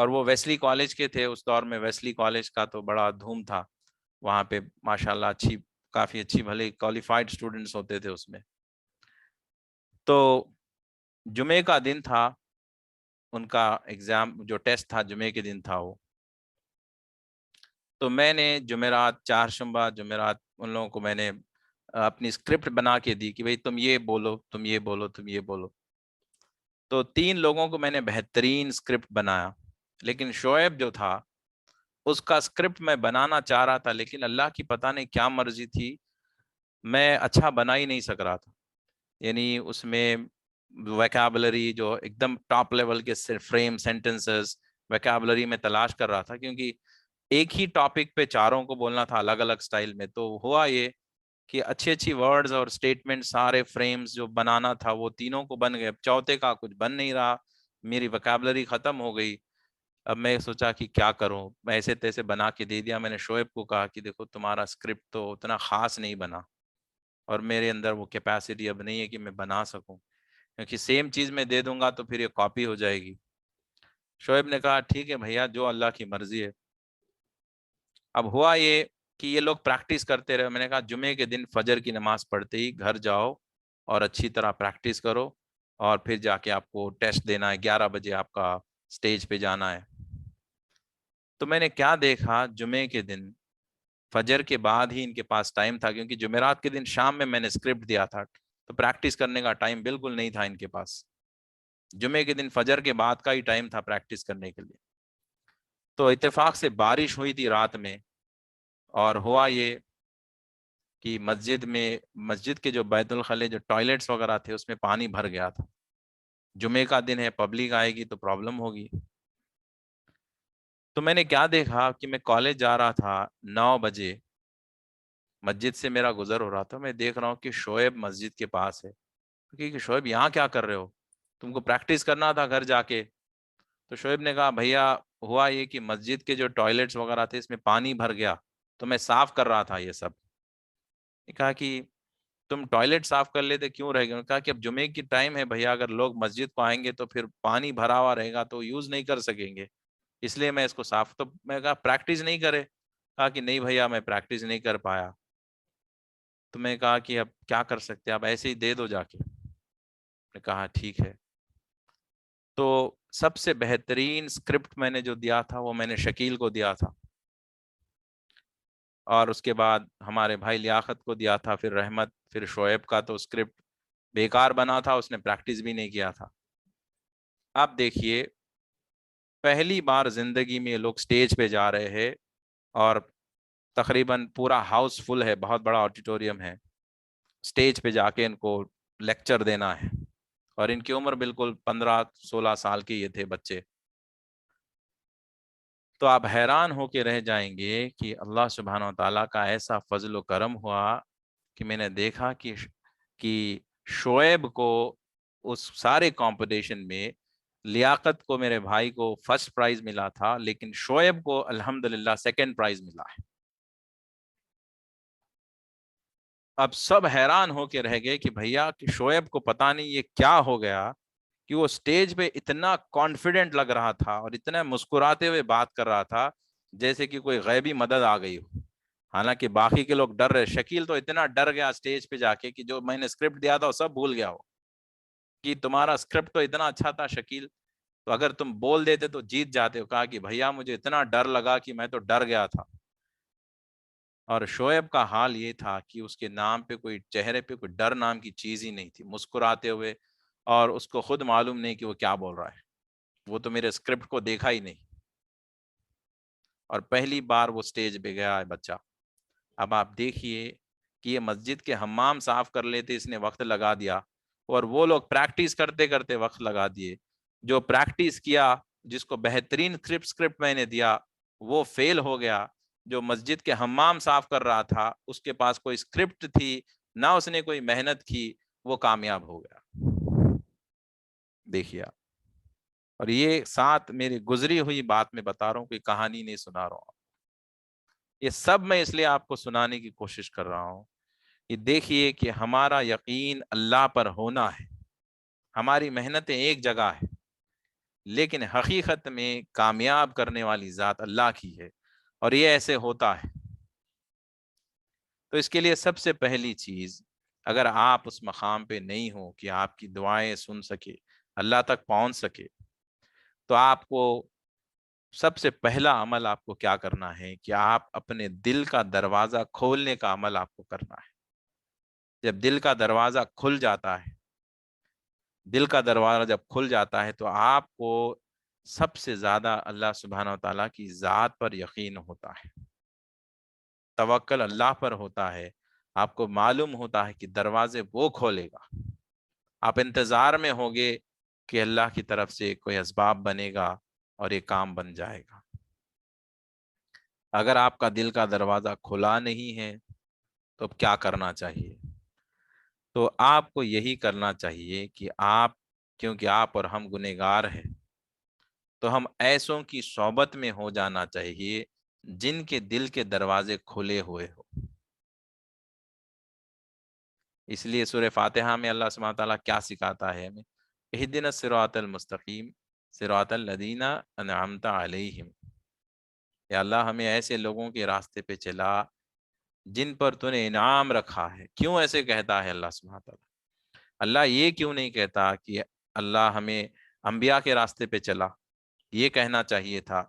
اور وہ ویسلی کالج کے تھے اس دور میں، ویسلی کالج کا تو بڑا دھوم تھا وہاں پہ، ماشاءاللہ کافی اچھی بھلے کوالیفائڈ اسٹوڈنٹس ہوتے تھے اس میں. تو جمعے کا دن تھا ان کا ایگزام، جو ٹیسٹ تھا جمعے کے دن تھا وہ. تو میں نے جمعرات، چہارشنبہ جمعرات ان لوگوں کو میں نے اپنی اسکرپٹ بنا کے دی کہ بھئی تم یہ بولو، تم یہ بولو، تم یہ بولو. تو 3 لوگوں کو میں نے بہترین اسکرپٹ بنایا، لیکن شعیب جو تھا اس کا اسکرپٹ میں بنانا چاہ رہا تھا، لیکن اللہ کی پتہ نہیں کیا مرضی تھی، میں اچھا بنا ہی نہیں سک رہا تھا. یعنی اس میں ویکابلری جو ایک دم ٹاپ لیول کے فریم سینٹنسز ویکابلری میں تلاش کر رہا تھا، کیونکہ ایک ہی ٹاپک پہ چاروں کو بولنا تھا الگ الگ سٹائل میں. تو ہوا یہ کہ اچھی اچھی ورڈز اور اسٹیٹمنٹ سارے فریمز جو بنانا تھا وہ تینوں کو بن گئے، چوتھے کا کچھ بن نہیں رہا، میری ویکابلری ختم ہو گئی. اب میں سوچا کہ کیا کروں، میں ایسے تیسے بنا کے دے دیا. میں نے شعیب کو کہا کہ دیکھو تمہارا اسکرپٹ تو اتنا خاص نہیں بنا، اور میرے اندر وہ کیپیسٹی اب نہیں ہے کہ میں بنا سکوں، کیونکہ سیم چیز میں دے دوں گا تو پھر یہ کاپی ہو جائے گی. شعیب نے کہا ٹھیک ہے بھیا، جو اللہ کی مرضی ہے. اب ہوا یہ کہ یہ لوگ پریکٹس کرتے رہے. میں نے کہا جمعے کے دن فجر کی نماز پڑھتے ہی گھر جاؤ اور اچھی طرح پریکٹس کرو، اور پھر جا کے آپ کو ٹیسٹ دینا ہے، 11 بجے آپ کا اسٹیج پہ جانا ہے. تو میں نے کیا دیکھا، جمعے کے دن فجر کے بعد ہی ان کے پاس ٹائم تھا، کیونکہ جمعرات کے دن شام میں نے اسکرپٹ دیا تھا، تو پریکٹس کرنے کا ٹائم بالکل نہیں تھا ان کے پاس. جمعے کے دن فجر کے بعد کا ہی ٹائم تھا پریکٹس کرنے کے لیے. تو اتفاق سے بارش ہوئی تھی رات میں، اور ہوا یہ کہ مسجد کے جو بیت الخلے جو ٹوائلٹس وغیرہ تھے اس میں پانی بھر گیا تھا. جمعے کا دن ہے، پبلک آئے گی تو پرابلم ہوگی. تو میں نے کیا دیکھا کہ میں کالج جا رہا تھا 9 بجے، مسجد سے میرا گزر ہو رہا تھا، میں دیکھ رہا ہوں کہ شعیب مسجد کے پاس ہے. کہ شعیب یہاں کیا کر رہے ہو، تم کو پریکٹس کرنا تھا گھر جا کے. تو شعیب نے کہا بھیا ہوا یہ کہ مسجد کے جو ٹوائلٹس وغیرہ تھے اس میں پانی بھر گیا، تو میں صاف کر رہا تھا یہ سب. کہا کہ تم ٹوائلٹ صاف کر لیتے کیوں رہ گئے. کہا کہ اب جمعے کی ٹائم ہے بھیا، اگر لوگ مسجد کو آئیں گے تو پھر پانی بھرا ہوا رہے گا تو یوز نہیں کر سکیں گے، اس لیے میں اس کو صاف. تو میں کہا پریکٹس نہیں کرے. کہا کہ نہیں بھیا میں پریکٹس نہیں کر پایا. تو میں کہا کہ اب کیا کر سکتے، اب ایسے ہی دے دو جا کے. نے کہا ٹھیک ہے. تو سب سے بہترین اسکرپٹ میں نے جو دیا تھا وہ میں نے شکیل کو دیا تھا، اور اس کے بعد ہمارے بھائی لیاقت کو دیا تھا، پھر رحمت، پھر شعیب کا تو اسکرپٹ بیکار بنا تھا، اس نے پریکٹس بھی نہیں کیا تھا. آپ دیکھیے پہلی بار زندگی میں یہ لوگ سٹیج پہ جا رہے ہیں، اور تقریباً پورا ہاؤس فل ہے، بہت بڑا آڈیٹوریم ہے، سٹیج پہ جا کے ان کو لیکچر دینا ہے. اور ان کی عمر بالکل 15-16 سال کے یہ تھے بچے. تو آپ حیران ہو کے رہ جائیں گے کہ اللہ سبحانہ و تعالیٰ کا ایسا فضل و کرم ہوا کہ میں نے دیکھا کہ شعیب کو اس سارے کمپٹیشن میں، لیاقت کو میرے بھائی کو فرسٹ پرائز ملا تھا، لیکن شعیب کو الحمدللہ سیکنڈ پرائز ملا ہے. اب سب حیران ہو کے رہ گئے کہ بھیا کہ شعیب کو پتا نہیں یہ کیا ہو گیا کہ وہ سٹیج پہ اتنا کانفیڈنٹ لگ رہا تھا اور اتنا مسکراتے ہوئے بات کر رہا تھا جیسے کہ کوئی غیبی مدد آ گئی ہو. حالانکہ باقی کے لوگ ڈر رہے. شکیل تو اتنا ڈر گیا سٹیج پہ جا کے کہ جو میں نے اسکرپٹ دیا تھا وہ سب بھول گیا ہو، کہ تمہارا اسکرپٹ تو اتنا اچھا تھا شکیل، تو اگر تم بول دیتے تو جیت جاتے ہو. کہا کہ بھیا مجھے اتنا ڈر لگا کہ میں تو ڈر گیا تھا. اور شعیب کا حال یہ تھا کہ اس کے نام پہ کوئی، چہرے پہ کوئی ڈر نام کی چیز ہی نہیں تھی، مسکراتے ہوئے، اور اس کو خود معلوم نہیں کہ وہ کیا بول رہا ہے، وہ تو میرے اسکرپٹ کو دیکھا ہی نہیں. اور پہلی بار وہ سٹیج پہ گیا ہے بچہ. اب آپ دیکھیے کہ یہ مسجد کے حمام صاف کر لیتے اس نے وقت لگا دیا، اور وہ لوگ پریکٹس کرتے کرتے وقت لگا دیے. جو پریکٹس کیا، جس کو بہترین اسکرپٹ میں نے دیا، وہ فیل ہو گیا. جو مسجد کے حمام صاف کر رہا تھا اس کے پاس کوئی اسکرپٹ تھی نہ، اس نے کوئی محنت کی، وہ کامیاب ہو گیا. دیکھیے، اور یہ ساتھ میری گزری ہوئی بات میں بتا رہا ہوں، کوئی کہانی نہیں سنا رہا ہوں. یہ سب میں اس لیے آپ کو سنانے کی کوشش کر رہا ہوں کہ دیکھیے کہ ہمارا یقین اللہ پر ہونا ہے. ہماری محنتیں ایک جگہ ہے، لیکن حقیقت میں کامیاب کرنے والی ذات اللہ کی ہے، اور یہ ایسے ہوتا ہے۔ تو اس کے لیے سب سے پہلی چیز، اگر آپ اس مقام پہ نہیں ہو کہ آپ کی دعائیں سن سکے، اللہ تک پہنچ سکے، تو آپ کو سب سے پہلا عمل آپ کو کیا کرنا ہے کہ آپ اپنے دل کا دروازہ کھولنے کا عمل آپ کو کرنا ہے۔ جب دل کا دروازہ کھل جاتا ہے، دل کا دروازہ جب کھل جاتا ہے، تو آپ کو سب سے زیادہ اللہ سبحانہ و تعالیٰ کی ذات پر یقین ہوتا ہے، توکل اللہ پر ہوتا ہے۔ آپ کو معلوم ہوتا ہے کہ دروازے وہ کھولے گا، آپ انتظار میں ہوگے کہ اللہ کی طرف سے کوئی اسباب بنے گا اور یہ کام بن جائے گا۔ اگر آپ کا دل کا دروازہ کھلا نہیں ہے تو اب کیا کرنا چاہیے؟ تو آپ کو یہی کرنا چاہیے کہ کیونکہ آپ اور ہم گنہگار ہیں، تو ہم ایسوں کی صحبت میں ہو جانا چاہیے جن کے دل کے دروازے کھلے ہوئے ہو۔ اس لیے سورہ فاتحہ میں اللہ سبحانہ تعالیٰ کیا سکھاتا ہے ہمیں؟ اہدنا الصراط المستقیم صراط الذین انعمت علیہم، یا اللہ ہمیں ایسے لوگوں کے راستے پہ چلا جن پر تو نے انعام رکھا ہے۔ کیوں ایسے کہتا ہے اللہ سبحانہ تعالیٰ؟ اللہ یہ کیوں نہیں کہتا کہ اللہ ہمیں انبیاء کے راستے پہ چلا؟ یہ کہنا چاہیے تھا۔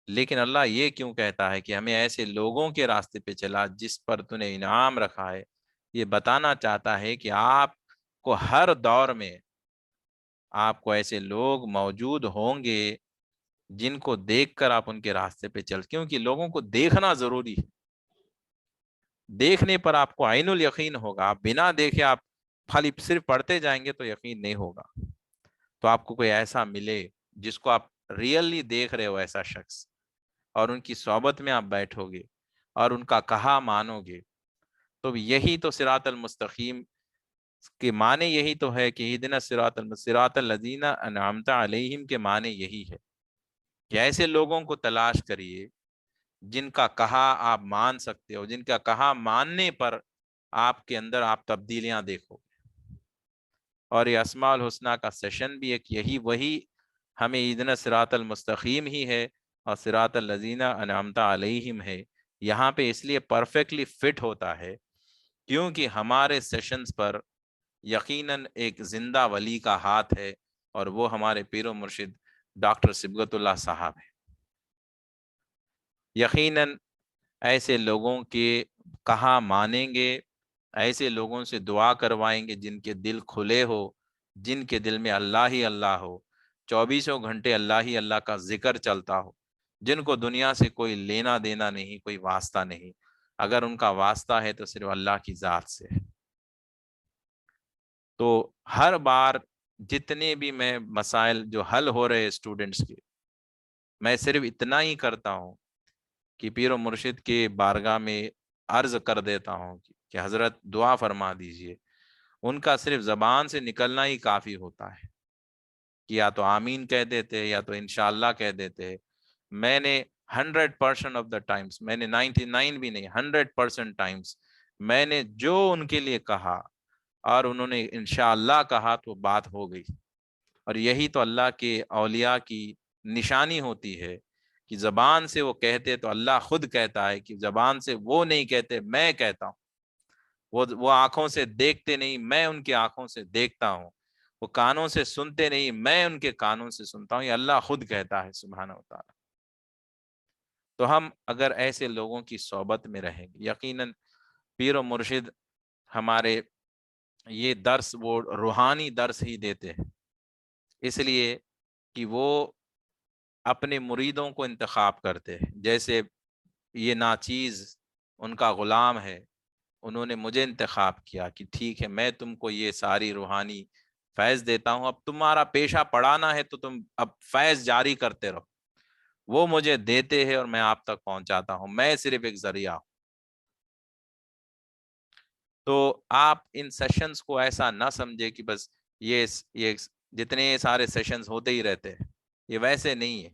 لیکن اللہ یہ کیوں کہتا ہے کہ ہمیں ایسے لوگوں کے راستے پہ چلا جس پر تو نے انعام رکھا ہے؟ یہ بتانا چاہتا ہے کہ آپ کو ہر دور میں آپ کو ایسے لوگ موجود ہوں گے جن کو دیکھ کر آپ ان کے راستے پہ چل، کیونکہ لوگوں کو دیکھنا ضروری ہے۔ دیکھنے پر آپ کو عین الیقین ہوگا، آپ بنا دیکھے آپ خالی صرف پڑھتے جائیں گے تو یقین نہیں ہوگا۔ تو آپ کو کوئی ایسا ملے جس کو آپ ریئلی دیکھ رہے ہو، ایسا شخص، اور ان کی صحبت میں آپ بیٹھو گے اور ان کا کہا مانو گے، تو یہی تو صراط المستقیم کے معنی یہی تو ہے کہ اہدنا صراط الذین انعمت علیہم کے معنی یہی ہے کہ ایسے لوگوں کو تلاش کریے جن کا کہا آپ مان سکتے ہو، جن کا کہا ماننے پر آپ کے اندر آپ تبدیلیاں دیکھو گے۔ اور یہ اسماء الحسنہ کا سیشن بھی ایک وہی ہمیں اہدنا صراط المستقیم ہی ہے اور صراط الذین انعمت علیہم ہے، یہاں پہ اس لیے پرفیکٹلی فٹ ہوتا ہے کیونکہ ہمارے سیشنز پر یقیناً ایک زندہ ولی کا ہاتھ ہے، اور وہ ہمارے پیر و مرشد ڈاکٹر صبغت اللہ صاحب ہیں۔ یقیناً ایسے لوگوں کے کہا مانیں گے، ایسے لوگوں سے دعا کروائیں گے جن کے دل کھلے ہو، جن کے دل میں اللہ ہی اللہ ہو، 24 گھنٹے اللہ ہی اللہ کا ذکر چلتا ہو، جن کو دنیا سے کوئی لینا دینا نہیں، کوئی واسطہ نہیں، اگر ان کا واسطہ ہے تو صرف اللہ کی ذات سے ہے۔ تو ہر بار جتنے بھی میں مسائل جو حل ہو رہے اسٹوڈنٹس کے، میں صرف اتنا ہی کرتا ہوں کہ پیر و مرشد کے بارگاہ میں عرض کر دیتا ہوں کہ حضرت دعا فرما دیجئے۔ ان کا صرف زبان سے نکلنا ہی کافی ہوتا ہے کہ یا تو آمین کہہ دیتے یا تو انشاءاللہ کہہ دیتے۔ میں نے 100% آف دا ٹائمز، میں نے 99 بھی نہیں، 100% ٹائمز میں نے جو ان کے لیے کہا اور انہوں نے انشاءاللہ کہا تو بات ہو گئی۔ اور یہی تو اللہ کے اولیاء کی نشانی ہوتی ہے کہ زبان سے وہ کہتے تو اللہ خود کہتا ہے کہ زبان سے وہ نہیں کہتے، میں کہتا ہوں۔ وہ آنکھوں سے دیکھتے نہیں، میں ان کی آنکھوں سے دیکھتا ہوں۔ وہ کانوں سے سنتے نہیں، میں ان کے کانوں سے سنتا ہوں۔ یہ اللہ خود کہتا ہے سبحانہ و تعالیٰ۔ تو ہم اگر ایسے لوگوں کی صحبت میں رہیں گے، یقیناً پیر و مرشد ہمارے یہ درس وہ روحانی درس ہی دیتے ہیں، اس لیے کہ وہ اپنے مریدوں کو انتخاب کرتے ہیں۔ جیسے یہ ناچیز ان کا غلام ہے، انہوں نے مجھے انتخاب کیا کہ ٹھیک ہے میں تم کو یہ ساری روحانی فیض دیتا ہوں، اب تمہارا پیشہ پڑھانا ہے تو تم اب فیض جاری کرتے رہو۔ وہ مجھے دیتے ہیں اور میں آپ تک پہنچاتا ہوں، میں صرف ایک ذریعہ ہوں۔ تو آپ ان سیشنز کو ایسا نہ سمجھے کہ بس یہ جتنے سارے سیشنز ہوتے ہی رہتے ہیں، یہ ویسے نہیں ہے۔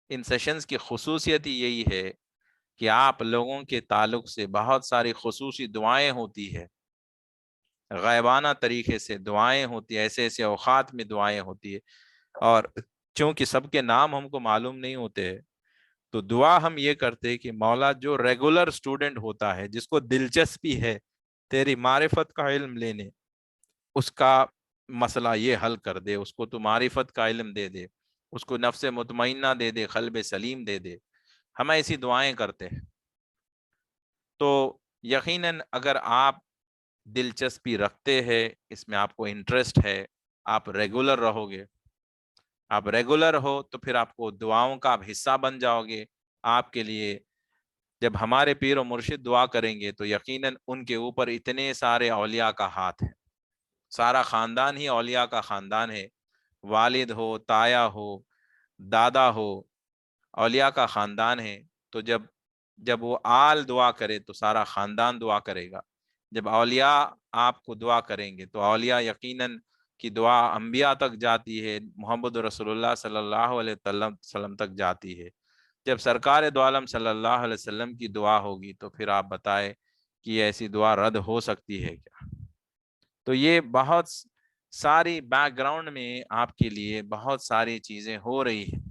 ان سیشنز کی خصوصیت ہی یہی ہے کہ آپ لوگوں کے تعلق سے بہت ساری خصوصی دعائیں ہوتی ہے، غیبانہ طریقے سے دعائیں ہوتی ہیں، ایسے ایسے اوقات میں دعائیں ہوتی ہے۔ اور چونکہ سب کے نام ہم کو معلوم نہیں ہوتے ہیں، تو دعا ہم یہ کرتے ہیں کہ مولا جو ریگولر اسٹوڈنٹ ہوتا ہے، جس کو دلچسپی ہے تیری معرفت کا علم لینے، اس کا مسئلہ یہ حل کر دے، اس کو تو معرفت کا علم دے دے، اس کو نفس مطمئنہ دے دے، قلب سلیم دے دے. ہم ایسی دعائیں کرتے ہیں. تو یقیناً اگر آپ دلچسپی رکھتے ہیں، اس میں آپ کو انٹرسٹ ہے، آپ ریگولر رہو گے. آپ ریگولر ہو تو پھر آپ کو دعاؤں کا آپ حصہ بن جاؤ گے. آپ کے لیے جب ہمارے پیر و مرشد دعا کریں گے تو یقیناً ان کے اوپر اتنے سارے اولیاء کا ہاتھ ہے. سارا خاندان ہی اولیاء کا خاندان ہے. والد ہو، تایا ہو، دادا ہو، اولیاء کا خاندان ہے. تو جب وہ آل دعا کرے تو سارا خاندان دعا کرے گا. جب اولیاء آپ کو دعا کریں گے تو اولیاء یقیناً کی دعا انبیاء تک جاتی ہے، محمد رسول اللہ صلی اللہ علیہ وسلم تک جاتی ہے. جب سرکار دو عالم صلی اللہ علیہ وسلم کی دعا ہوگی تو پھر آپ بتائیں کہ ایسی دعا رد ہو سکتی ہے کیا؟ تو یہ بہت ساری بیک گراؤنڈ میں آپ کے لیے بہت ساری چیزیں ہو رہی ہیں.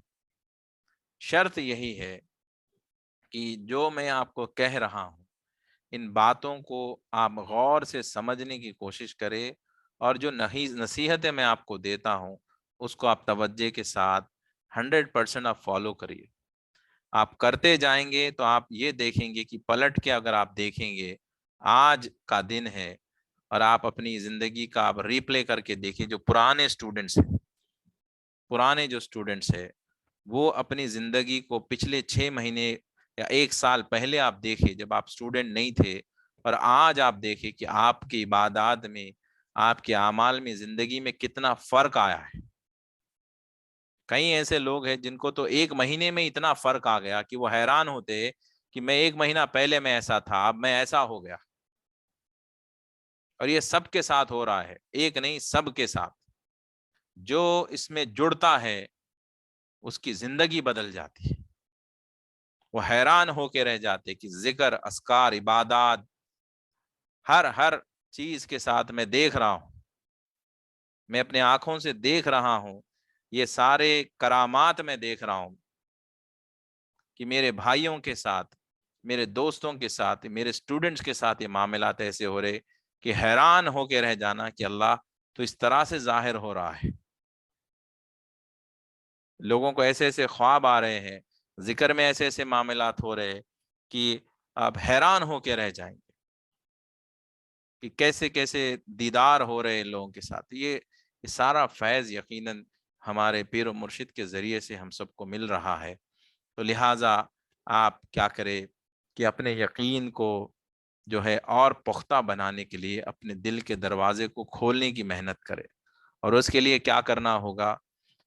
شرط یہی ہے کہ جو میں آپ کو کہہ رہا ہوں ان باتوں کو آپ غور سے سمجھنے کی کوشش کریں، اور جو نصیحتیں میں آپ کو دیتا ہوں اس کو آپ توجہ کے ساتھ 100% آپ فالو کریے. آپ کرتے جائیں گے تو آپ یہ دیکھیں گے کہ پلٹ کے اگر آپ دیکھیں گے آج کا دن ہے، اور آپ اپنی زندگی کا آپ ریپلے کر کے دیکھیں. جو پرانے جو اسٹوڈنٹس ہیں وہ اپنی زندگی کو پچھلے 6 مہینے یا 1 سال پہلے آپ دیکھیں جب آپ اسٹوڈنٹ نہیں تھے، اور آج آپ دیکھیں کہ آپ کی عبادات میں، آپ کے اعمال میں، زندگی میں کتنا فرق آیا ہے. کئی ایسے لوگ ہیں جن کو تو 1 مہینے میں اتنا فرق آ گیا کہ وہ حیران ہوتے کہ میں 1 مہینہ پہلے میں ایسا تھا، اب میں ایسا ہو گیا. اور یہ سب کے ساتھ ہو رہا ہے، ایک نہیں سب کے ساتھ. جو اس میں جڑتا ہے اس کی زندگی بدل جاتی ہے. وہ حیران ہو کے رہ جاتے کہ ذکر، اذکار، عبادات، ہر چیز کے ساتھ میں دیکھ رہا ہوں، میں اپنے آنکھوں سے دیکھ رہا ہوں، یہ سارے کرامات میں دیکھ رہا ہوں کہ میرے بھائیوں کے ساتھ، میرے دوستوں کے ساتھ، میرے اسٹوڈنٹس کے ساتھ یہ معاملات ایسے ہو رہے کہ حیران ہو کے رہ جانا کہ اللہ تو اس طرح سے ظاہر ہو رہا ہے. لوگوں کو ایسے ایسے خواب آ رہے ہیں، ذکر میں ایسے ایسے معاملات ہو رہے کہ آپ حیران ہو کے رہ جائیں گے کہ کیسے کیسے دیدار ہو رہے ہیں لوگوں کے ساتھ. یہ سارا فیض یقیناً ہمارے پیر و مرشد کے ذریعے سے ہم سب کو مل رہا ہے. تو لہٰذا آپ کیا کرے کہ اپنے یقین کو جو ہے اور پختہ بنانے کے لیے اپنے دل کے دروازے کو کھولنے کی محنت کرے. اور اس کے لیے کیا کرنا ہوگا؟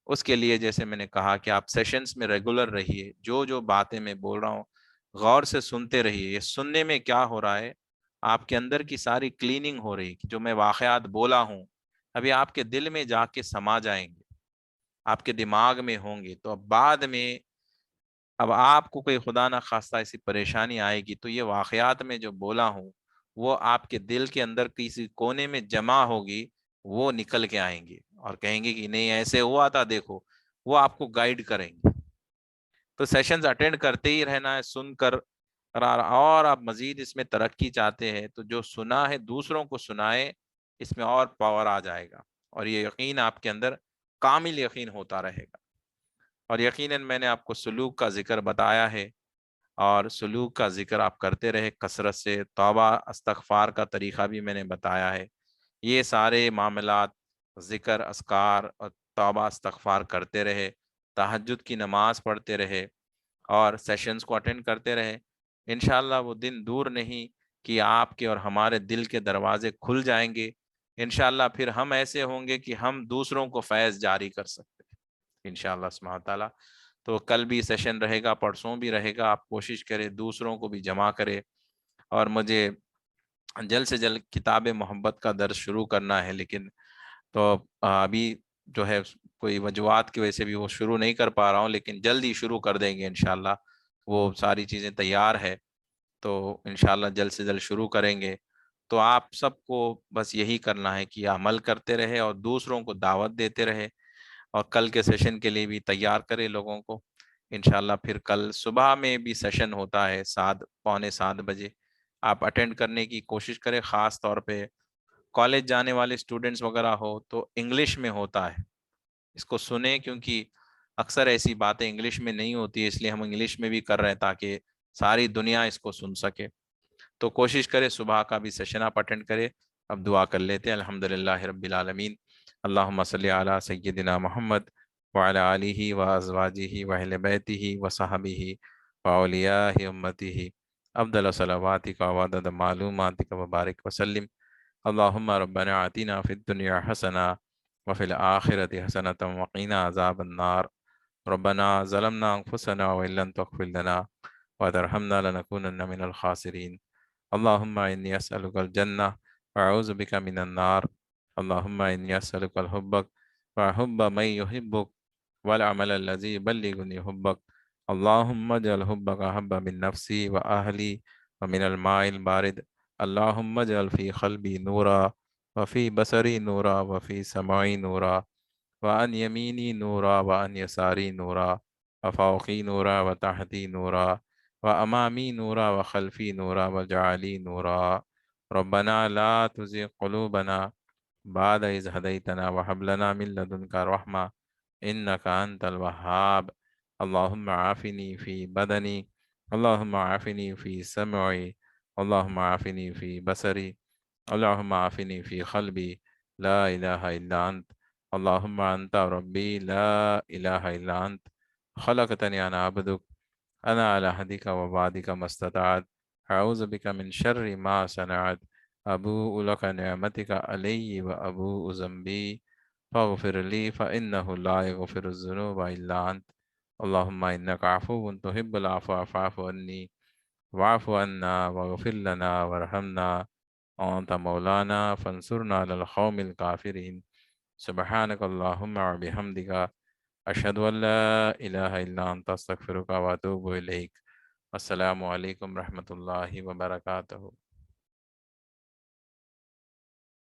اس کے لیے جیسے میں نے کہا کہ آپ سیشنز میں ریگولر رہیے. جو باتیں میں بول رہا ہوں غور سے سنتے رہیے. یہ سننے میں کیا ہو رہا ہے، آپ کے اندر کی ساری کلیننگ ہو رہی. جو میں واقعات بولا ہوں ابھی آپ کے دل میں جا کے سما جائیں گے، آپ کے دماغ میں ہوں گے. تو اب بعد میں اب آپ کو کوئی خدا نہ خواستہ ایسی پریشانی آئے گی تو یہ واقعات میں جو بولا ہوں وہ آپ کے دل کے اندر کسی کونے میں جمع ہوگی، وہ نکل کے آئیں گے اور کہیں گے کہ نہیں ایسے ہوا تھا دیکھو. وہ آپ کو گائیڈ کریں گے. تو سیشنز اٹینڈ کرتے ہی رہنا ہے، سن کر. اور آپ مزید اس میں ترقی چاہتے ہیں تو جو سنا ہے دوسروں کو سنائے، اس میں اور پاور آ جائے گا، اور یہ یقین آپ کے اندر کامل یقین ہوتا رہے گا. اور یقیناً میں نے آپ کو سلوک کا ذکر بتایا ہے، اور سلوک کا ذکر آپ کرتے رہے کثرت سے. توبہ استغفار کا طریقہ بھی میں نے بتایا ہے. یہ سارے معاملات ذکر، اذکار اور توبہ استغفار کرتے رہے، تہجد کی نماز پڑھتے رہے، اور سیشنز کو اٹینڈ کرتے رہے. انشاءاللہ وہ دن دور نہیں کہ آپ کے اور ہمارے دل کے دروازے کھل جائیں گے. انشاءاللہ پھر ہم ایسے ہوں گے کہ ہم دوسروں کو فیض جاری کر سکتے ہیں انشاءاللہ سبحانہ تعالیٰ. تو کل بھی سیشن رہے گا، پرسوں بھی رہے گا. آپ کوشش کریں دوسروں کو بھی جمع کرے. اور مجھے جلد سے جلد کتاب محبت کا درس شروع کرنا ہے، لیکن تو ابھی جو ہے کوئی وجوہات کی وجہ سے بھی وہ شروع نہیں کر پا رہا ہوں، لیکن جلد ہی شروع کر دیں گے انشاءاللہ. وہ ساری چیزیں تیار ہے تو انشاءاللہ جلد سے جلد شروع کریں گے. تو آپ سب کو بس یہی کرنا ہے کہ عمل کرتے رہے اور دوسروں کو دعوت دیتے رہے. اور کل کے سیشن کے لیے بھی تیار کرے لوگوں کو انشاءاللہ۔ پھر کل صبح میں بھی سیشن ہوتا ہے 7 پونے 7 بجے، آپ اٹینڈ کرنے کی کوشش کریں۔ خاص طور پہ کالج جانے والے اسٹوڈنٹس وغیرہ ہو تو انگلش میں ہوتا ہے، اس کو سنیں، کیونکہ اکثر ایسی باتیں انگلش میں نہیں ہوتی ہے، اس لیے ہم انگلش میں بھی کر رہے ہیں تاکہ ساری دنیا اس کو سن سکے۔ تو کوشش کرے صبح کا بھی سیشن آپ اٹینڈ کرے۔ اب دعا کر لیتے ہیں۔ الحمدللہ رب العالمین، اللہم صلی علی سیدنا محمد وعلی آلہ وازواجہ واہل بیتہ وصحبہ واولیاء امتہ افضل صلواتک وعدد معلوماتک وبارک وسلم۔ اللہم ربنا آتنا فی الدنیا حسنہ وفی الآخرۃ حسنۃ وقنا عذاب النار۔ ربنا ظلمنا انفسنا وإن لم تغفر لنا وترحمنا لنكونن من الخاسرین۔ اللہم انی اسألک الجنہ واعوذ بک من النار۔ اللہم انی اسألک الحبک وحب من یحبک والعمل الذی یبلغنی حبک۔ اللہم اجعل حبک احب من نفسی واہلی ومن الماء البارد۔ اللہم اجعل فی قلبی نورا وفی بصری نورا وفی سمعی نورا وعن یمینی نورا وعن یساری نورا وفوقی نورا وتحتی نورا وامامی نورا وخلفی نورا وجعلی نورا۔ ربنا لا تزغ قلوبنا بعد إذ هديتنا وهب لنا من لدنك رحمة إنك أنت الوهاب۔ اللهم عافني في بدني، اللهم عافني في سمعي، اللهم عافني في بصري، اللهم عافني في قلبي، لا إله إلا أنت۔ اللهم أنت ربي لا إله إلا أنت، خلقتني أنا عبدك، أنا على عهدك ووعدك ما استطعت، أعوذ بك من شر ما صنعت، أبوء لك نعمتك علي وأبوء ذنبي فاغفر لي فإنه لا يغفر الذنوب إلا أنت۔ اللهم إنك عفو تحب العفو فاعف عني واعف عنا واغفر لنا وارحمنا، أنت مولانا فانصرنا على القوم الكافرين۔ سبحانك اللهم وبحمدك أشهد أن لا إله إلا أنت أستغفرك وأتوب إليك۔ السلام علیکم ورحمۃ اللہ وبرکاتہ۔